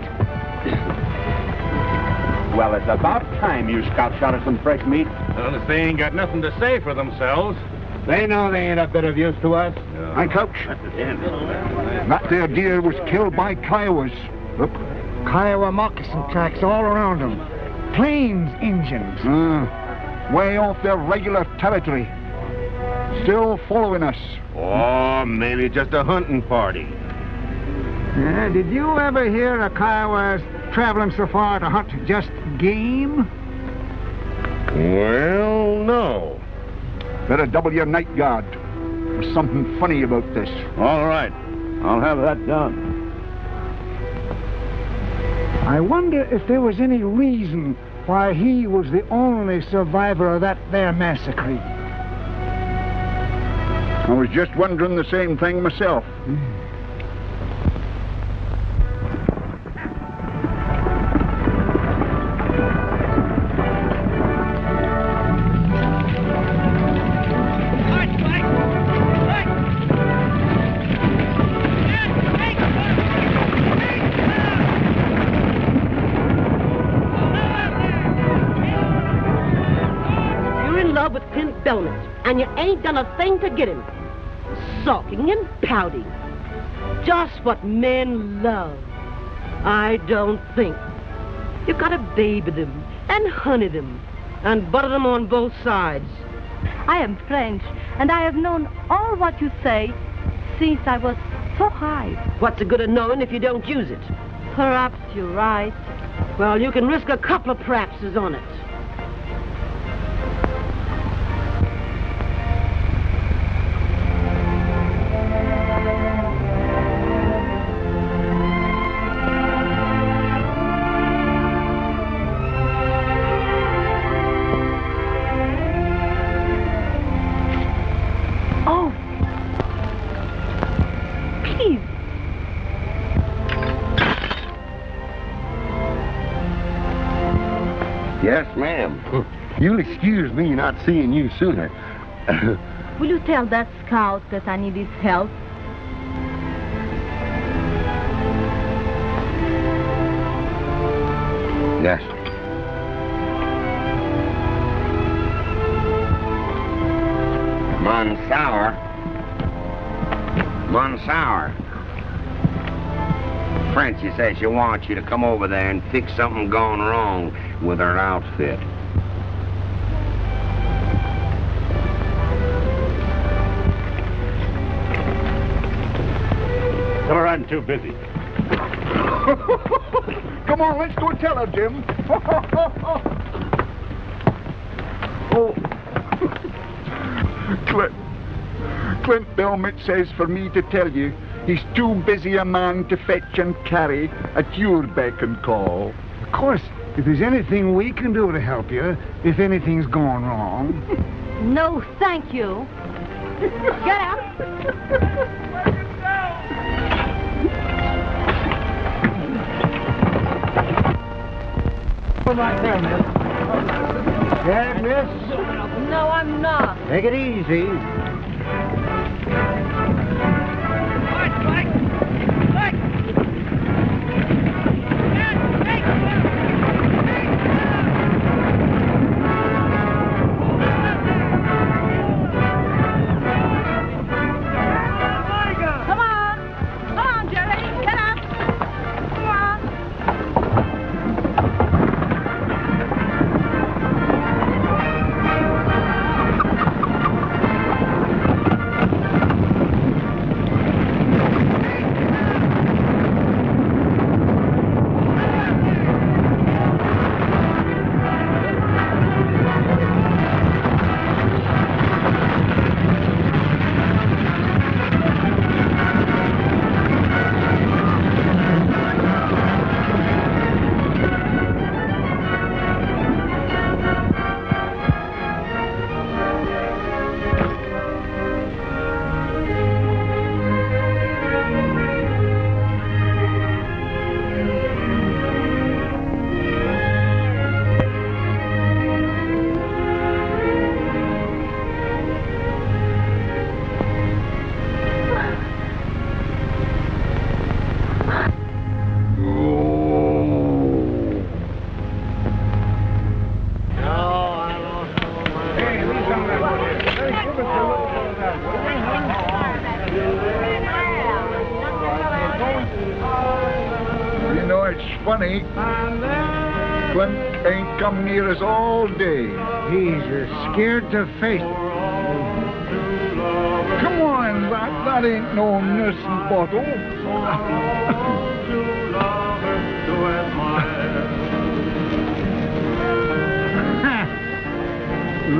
Well, it's about time you scouts shot us some fresh meat. Well, if they ain't got nothing to say for themselves. They know they ain't a bit of use to us. No. Hi, Coach. That there deer was killed by Kiowas. Look. Kiowa moccasin tracks all around them. Plains Indians. Way off their regular territory. Still following us. Oh, maybe just a hunting party. Did you ever hear of Kiowas traveling so far to hunt just game? Well, no. Better double your night guard. There's something funny about this. All right. I'll have that done. I wonder if there was any reason why he was the only survivor of that there massacre. I was just wondering the same thing myself. And you ain't done a thing to get him. Sulking and pouting. Just what men love. I don't think. You've got to baby them and honey them and butter them on both sides. I am French, and I have known all what you say since I was so high. What's the good of knowing if you don't use it? Perhaps you're right. Well, you can risk a couple of perhapses on it. Yes, ma'am. You'll excuse me not seeing you sooner. Will you tell that scout that I need his help? Yes. Monsour. Francie says she wants you to come over there and fix something gone wrong with her outfit. Tell her I'm too busy. Come on, let's go tell her, Jim. Oh. Clint Belmont says for me to tell you he's too busy a man to fetch and carry at your beck and call. Of course, if there's anything we can do to help you, if anything's gone wrong. No, thank you. Get up. Right there, miss. Yeah, miss? No, I'm not. Take it easy. Funny, Clint ain't come near us all day. He's scared to face it. Come on, lad, that ain't no nursing bottle.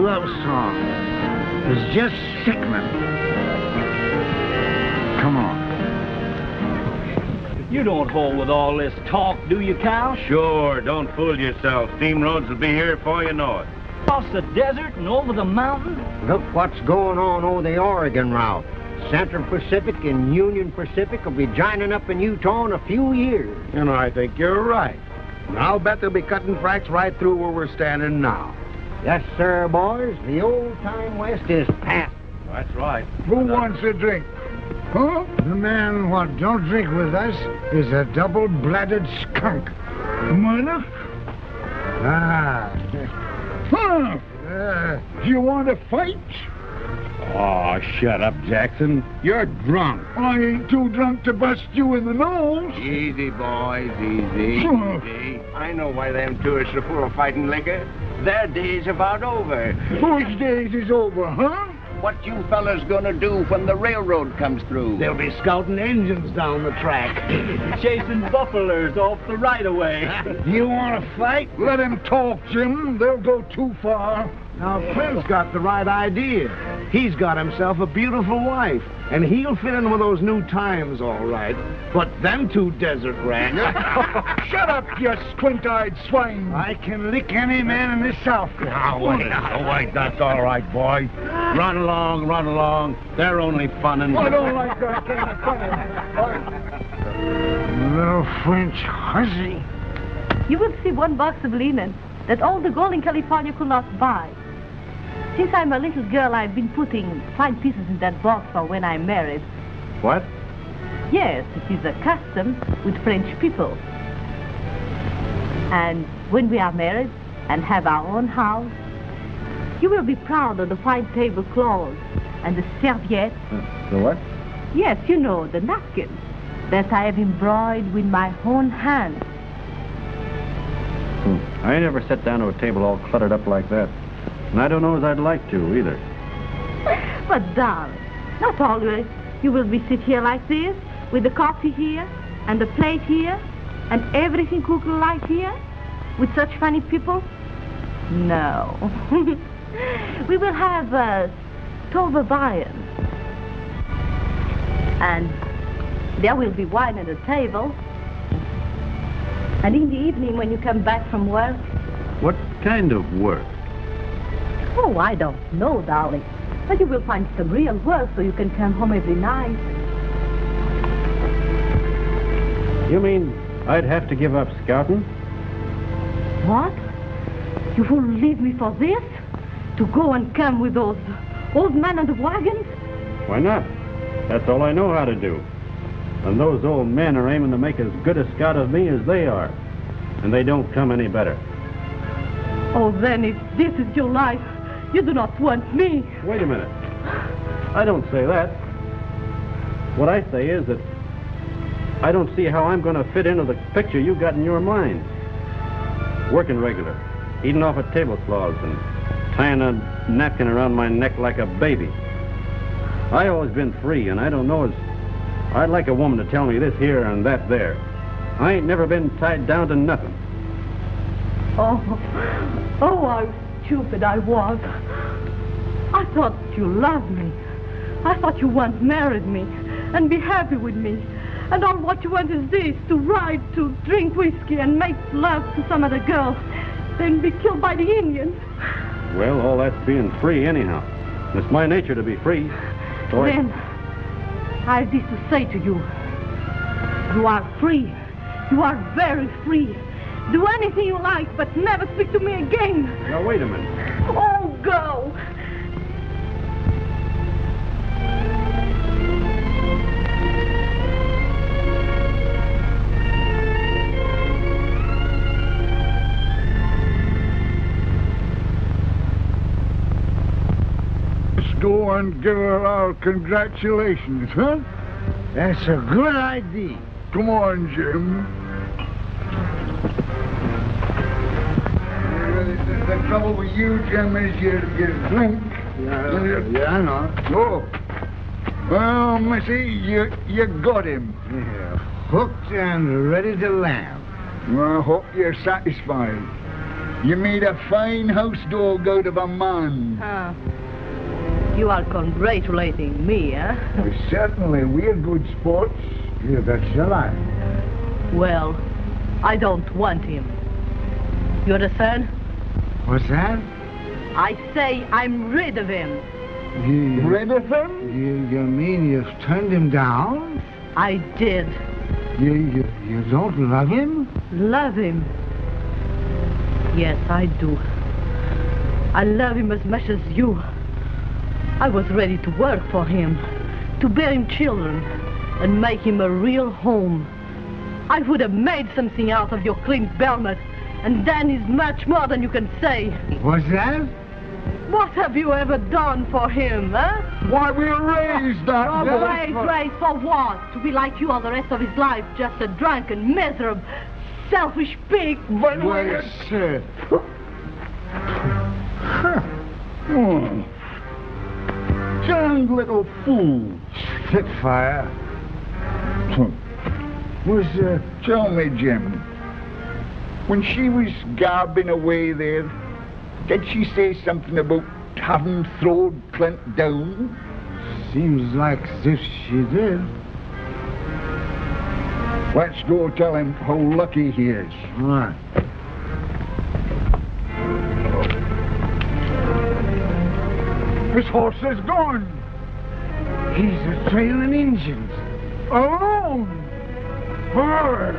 Love song. It's just sickening. Come on. You don't hold with all this talk, do you, Cal? Sure, don't fool yourself. Steam roads will be here before you know it. Across the desert and over the mountain? Look what's going on the Oregon route. Central Pacific and Union Pacific will be joining up in Utah in a few years. And I think you're right. And I'll bet they'll be cutting tracks right through where we're standing now. Yes, sir, boys. The old-time West is past. That's right. Who wants a drink? Huh? The man what don't drink with us is a double-blooded skunk. Mana? Ah. Huh? You want to fight? Oh, shut up, Jackson. You're drunk. I ain't too drunk to bust you in the nose. Easy, boys, easy. Easy. I know why them tourists are full of fighting liquor. Their day's about over. Whose days is over, huh? What you fellas gonna do when the railroad comes through? They'll be scouting engines down the track. Chasing buffaloes off the right-of-way. You want to fight? Let him talk, Jim. They'll go too far. Now, Clint's got the right idea. He's got himself a beautiful wife, and he'll fit in with those new times all right. But them two desert rats... Shut up, you squint-eyed swine. I can lick any man in this South. Now, wait, that's all right, boy. Run along. They're only funning. I don't like that kind of fun. Little French hussy. You will see one box of linen that all the gold in California could not buy. Since I'm a little girl, I've been putting fine pieces in that box for when I'm married. What? Yes, it is a custom with French people. And when we are married and have our own house, you will be proud of the fine tablecloths and the serviettes. The what? Yes, you know, the napkins that I have embroidered with my own hands. I ain't never sat down to a table all cluttered up like that. And I don't know as I'd like to, either. But, darling, not always. You will be sit here like this, with the coffee here, and the plate here, and everything cooked like here, with such funny people? No. We will have a stove of iron. And there will be wine at the table. And in the evening, when you come back from work... What kind of work? Oh, I don't know, darling. But you will find some real work so you can come home every night. You mean I'd have to give up scouting? What? You will leave me for this? To go and come with those old men on the wagons? Why not? That's all I know how to do. And those old men are aiming to make as good a scout of me as they are. And they don't come any better. Oh, then if this is your life, you do not want me. Wait a minute. I don't say that. What I say is that I don't see how I'm going to fit into the picture you got in your mind. Working regular, eating off of tablecloths, and tying a napkin around my neck like a baby. I always been free, and I don't know as I'd like a woman to tell me this here and that there. I ain't never been tied down to nothing. Oh, how stupid I was. I thought you loved me. I thought you once married me and be happy with me. And all what you want is this, to ride, to drink whiskey and make love to some other girl, then be killed by the Indians. Well, all that's being free anyhow. It's my nature to be free. So then, I have this to say to you. You are free. You are very free. Do anything you like, but never speak to me again. Now, wait a minute. Oh, go. Let's go and give her our congratulations, huh? That's a good idea. Come on, Jim. The trouble with you, Jim, is you drink. Yeah, I know. Oh. Well, Missy, you got him. Yeah, hooked and ready to land. Well, I hope you're satisfied. You made a fine house dog out of a man. You are congratulating me, eh? Well, certainly, we're good sports. You bet your life. Well, I don't want him. You understand? What's that? I say I'm rid of him. Rid of him? You mean you've turned him down? I did. You don't love him? Love him? Yes, I do. I love him as much as you. I was ready to work for him, to bear him children, and make him a real home. I would have made something out of your Clint Belmont, and Dan is much more than you can say. What's that? What have you ever done for him, huh? Why, we raised that. Oh, raised for what? To be like you all the rest of his life, just a drunken, miserable, selfish pig. But wait, sir. Young little fool. Spitfire. Tell me, Jim, when she was garbing away there, did she say something about having thrown Clint down? Seems like as if she did. Let's go tell him how lucky he is. All right. His horse is gone. He's a trailing Injuns. Alone. Oh.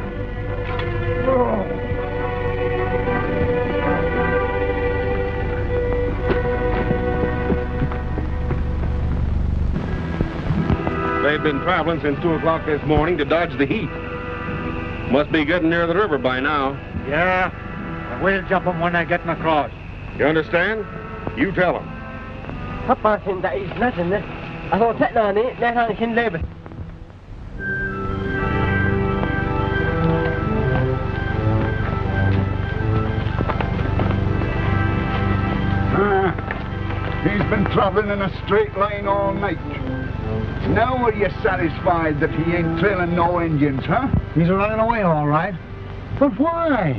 They've been traveling since 2 o'clock this morning to dodge the heat. Must be getting near the river by now. Yeah, and we'll jump them when they're getting across. You understand? You tell them. Papa said that is nothing. I thought that on it, that I can live. He's been traveling in a straight line all night. Now are you satisfied that he ain't trailing no Indians, huh? He's running away, all right. But why?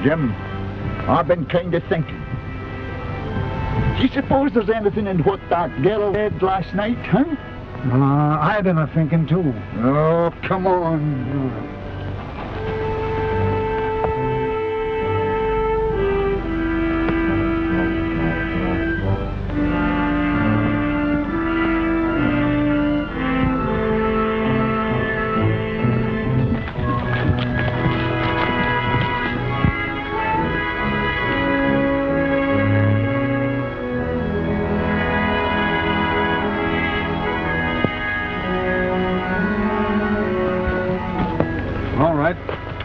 Jim, I've been kind of thinking. Do you suppose there's anything in what that girl said last night, huh? I've been a-thinking, too. Oh, come on.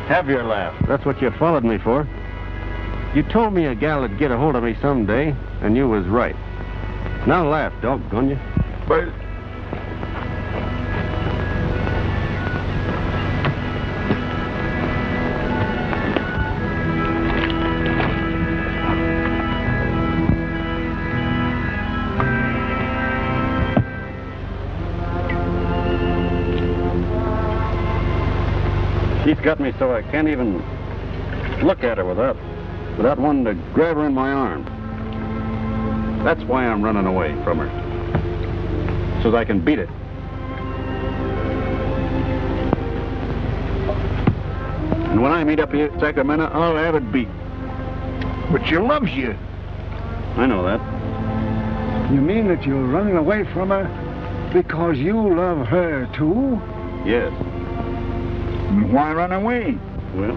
Have your laugh. That's what you followed me for. You told me a gal would get a hold of me someday, and you was right. Now laugh, doggone you. But... She's got me so I can't even look at her without wanting to grab her in my arms. That's why I'm running away from her. So that I can beat it. And when I meet up here in Sacramento, I'll have it beat. But she loves you. I know that. You mean that you're running away from her because you love her, too? Yes. Why run away? Well,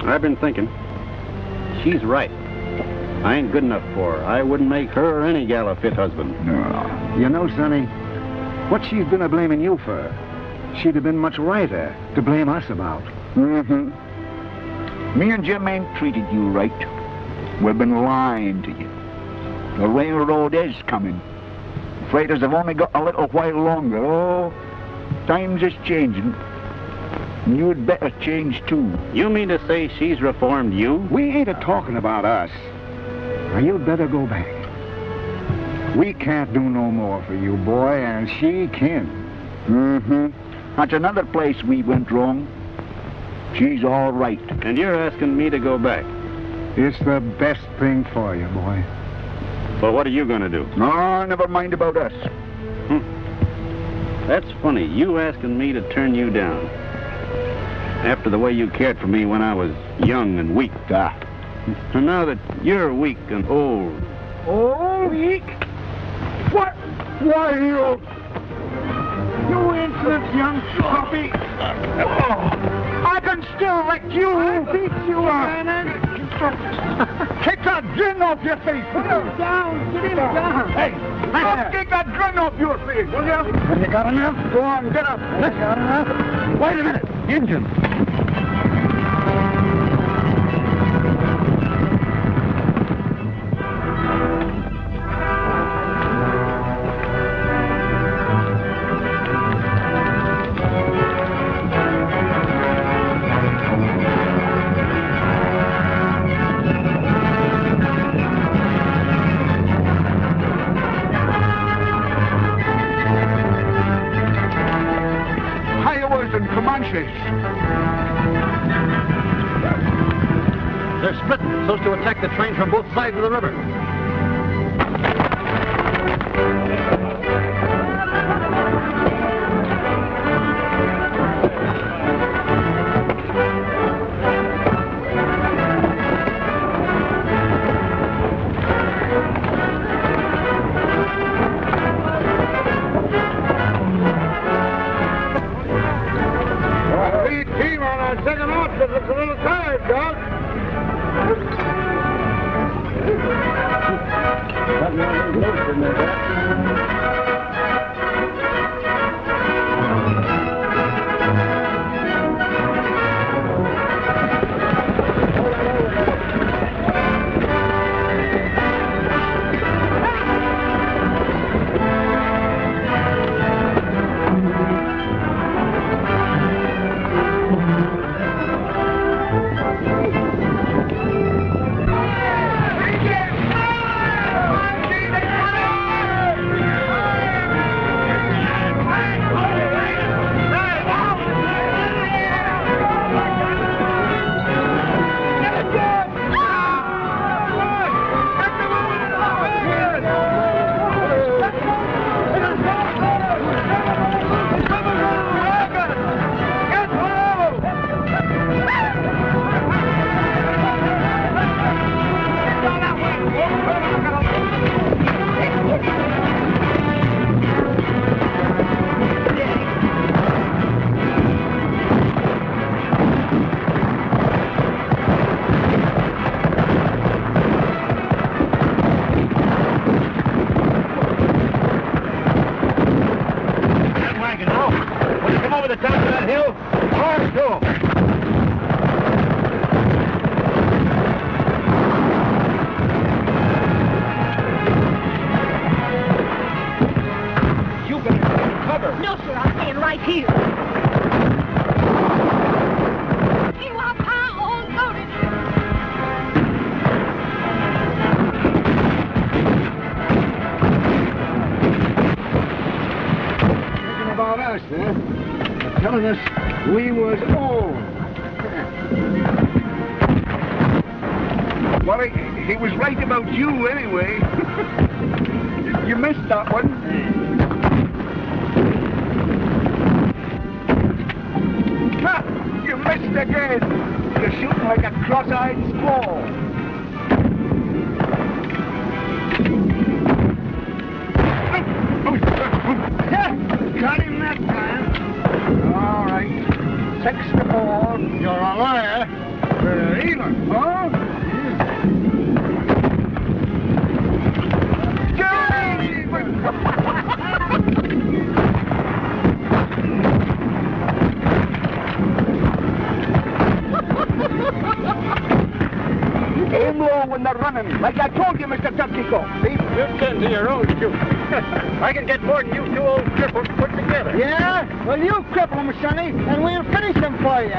I've been thinking. She's right. I ain't good enough for her. I wouldn't make her or any gal a fit husband. No. You know, Sonny, what she's been a-blaming you for, she'd have been much righter to blame us about. Mm-hmm. Me and Jim ain't treated you right. We've been lying to you. The railroad is coming. Freighters have only got a little while longer. Oh, times is changing. You'd better change, too. You mean to say she's reformed you? We ain't a-talking about us. Now, you'd better go back. We can't do no more for you, boy, and she can. Mm-hmm. That's another place we went wrong. She's all right. And you're asking me to go back? It's the best thing for you, boy. Well, what are you going to do? No, never mind about us. That's funny, you asking me to turn you down. After the way you cared for me when I was young and weak. And now that you're weak and old. Old? Weak? What? Why, you insolent young puppy. I can still lick you. I'll beat you, Ernest. Kick that grin off your face. Put him down. Get him down. Hey, kick that grin off your face, will you? Have you got enough? Go on, get up. Have you got enough? Wait a minute. Injun. horses. They're splitting so as to attack the train from both sides of the river. The team on our second outfit looks a little tired, Doc. Telling us we was old. Well, he was right about you anyway. You missed that one. Ha! You missed again. You're shooting like a cross-eyed squall. Got him that time. All right. 6-4. You're a liar. Even, huh? Aim low when they're running, like I told you, Mr. Turkico. See, you tend to your own shoot. I can get more than you two old cripples put together. Yeah? Well, you cripple them, Sonny, and we'll finish them for you.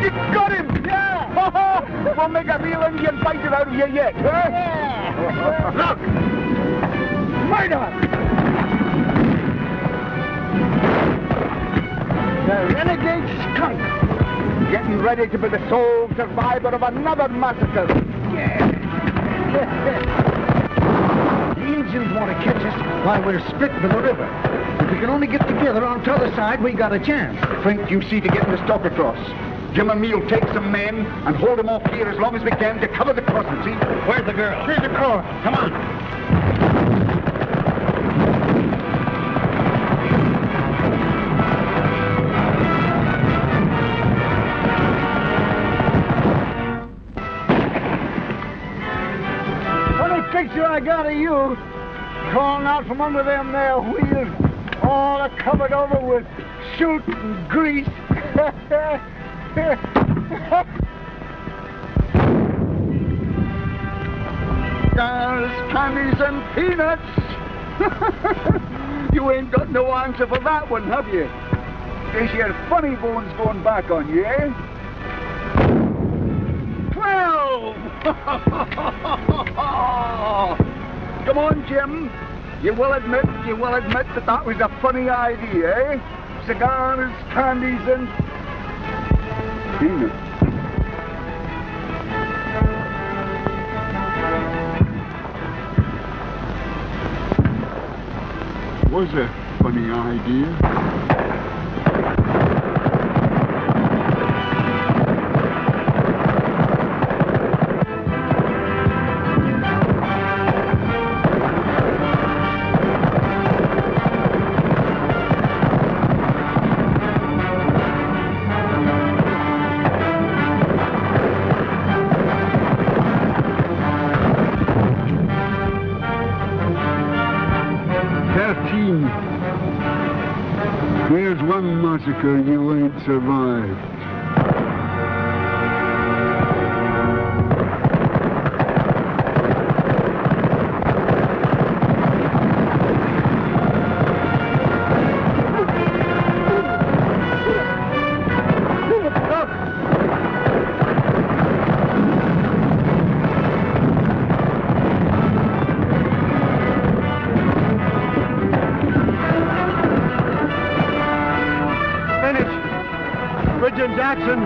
You got him! Yeah! We'll make a real Indian fighter out of you yet, huh? Yeah! Look! Murder! The renegade skunk. Getting ready to be the sole survivor of another massacre. Yeah. The Indians want to catch us while we're split with the river. If we can only get together on the other side, we got a chance. Frank, you see to getting the stock across. Jim and me'll take some men and hold them off here as long as we can to cover the crossing, see? Where's the girl? Here's the cross. Come on. Picture I got of you crawling out from under them there wheels, all covered over with soot and grease. Girls, candies, and peanuts. You ain't got no answer for that one, have you? Guess your funny bone's going back on you, eh? 12! Come on, Jim. You will admit that that was a funny idea, eh? Cigars, candies, and... peanuts. Was a funny idea. There's one massacre you ain't survived. Jackson.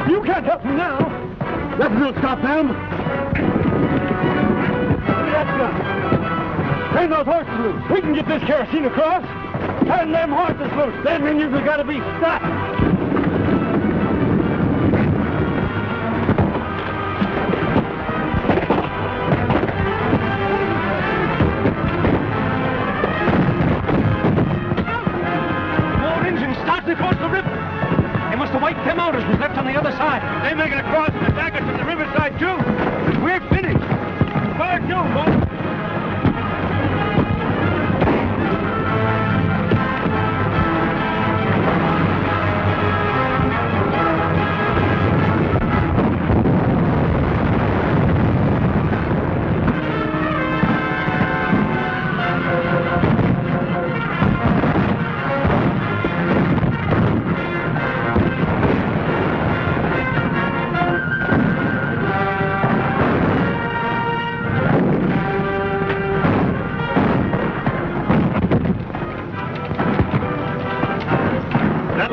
You can't help me now. Nothing will stop them. That's gun. Turn those horses loose. We can get this kerosene across. Turn them horses loose. Them Indians have got to be stopped. Them outers was left on the other side. They make it across and attack us from the riverside, too. We're finished. Fire too, boys.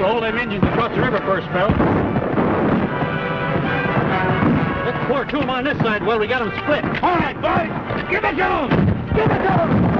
Hold them Indians across the river for a spell. Let's pour two of them on this side while we got them split. All right, boys. Give it to them. Give it to them.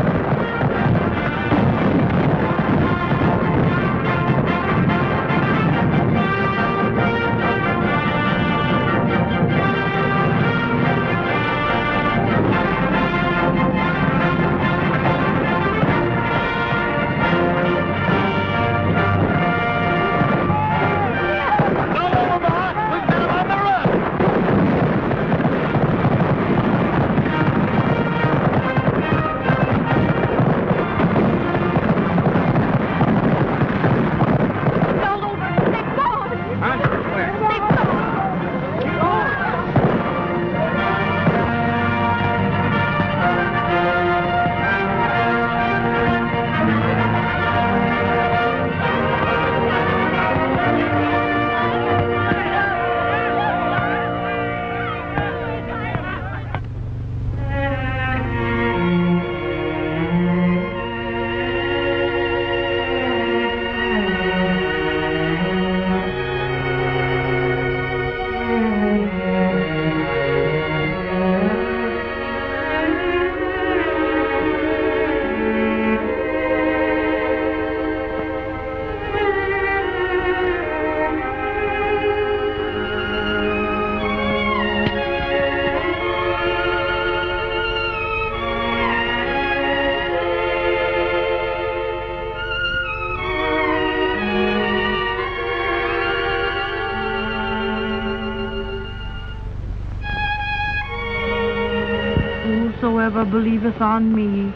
Whosoever believeth on me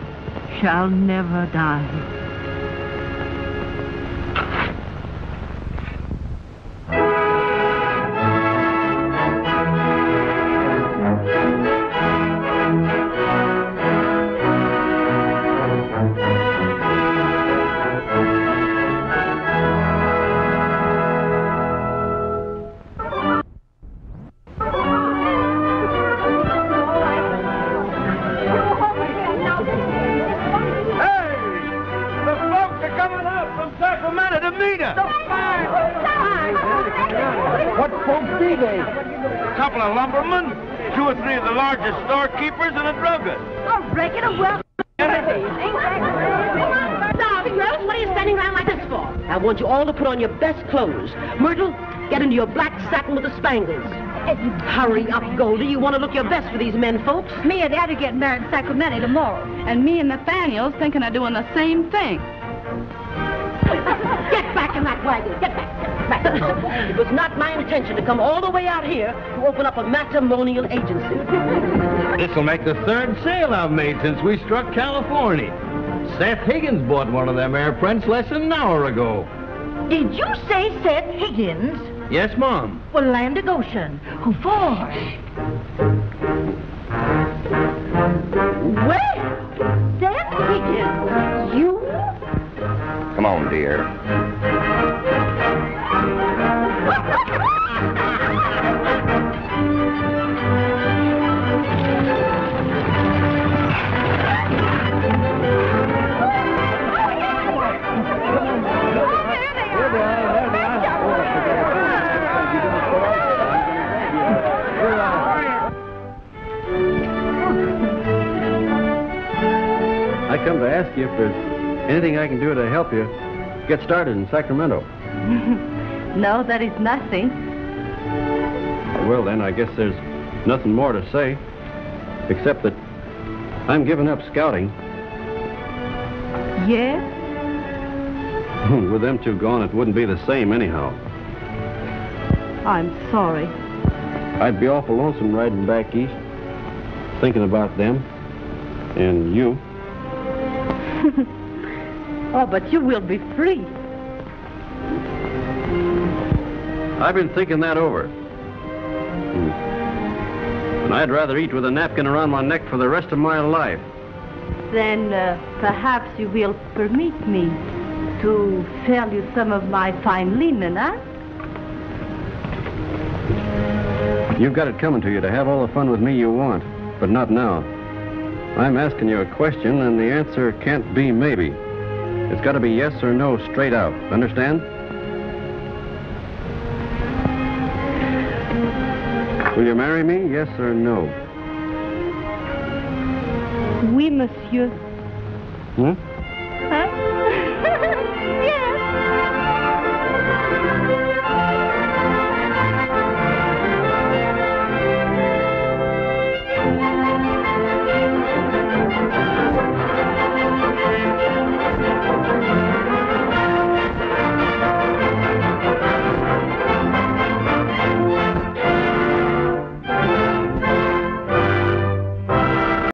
shall never die. couple of lumbermen, 2 or 3 of the largest storekeepers, and a druggist. A regular welcome. Now, girls, what are you standing around like this for? I want you all to put on your best clothes. Myrtle, get into your black satin with the spangles. Hurry up, Goldie. You want to look your best for these men folks. Me and Eddie get married in Sacramento tomorrow. And me and Nathaniel's thinking of doing the same thing. Get back in that wagon. Get back. It was not my intention to come all the way out here to open up a matrimonial agency. This'll make the 3rd sale I've made since we struck California. Seth Higgins bought one of them air prints less than an hour ago. Did you say Seth Higgins? Yes, Mom. Well, land of Goshen. Who for? Well, Seth Higgins, you? Come on, dear. I come to ask you if there's anything I can do to help you get started in Sacramento. No, there is nothing. Well, then, I guess there's nothing more to say, except that I'm giving up scouting. Yes? With them 2 gone, it wouldn't be the same anyhow. I'm sorry. I'd be awful lonesome riding back east, thinking about them and you. Oh, but you will be free. I've been thinking that over. And I'd rather eat with a napkin around my neck for the rest of my life. Then perhaps you will permit me to sell you some of my fine linen, huh? You've got it coming to you to have all the fun with me you want, but not now. I'm asking you a question, and the answer can't be maybe. It's got to be yes or no straight out. Understand? Will you marry me, yes or no? Oui, monsieur. Hmm?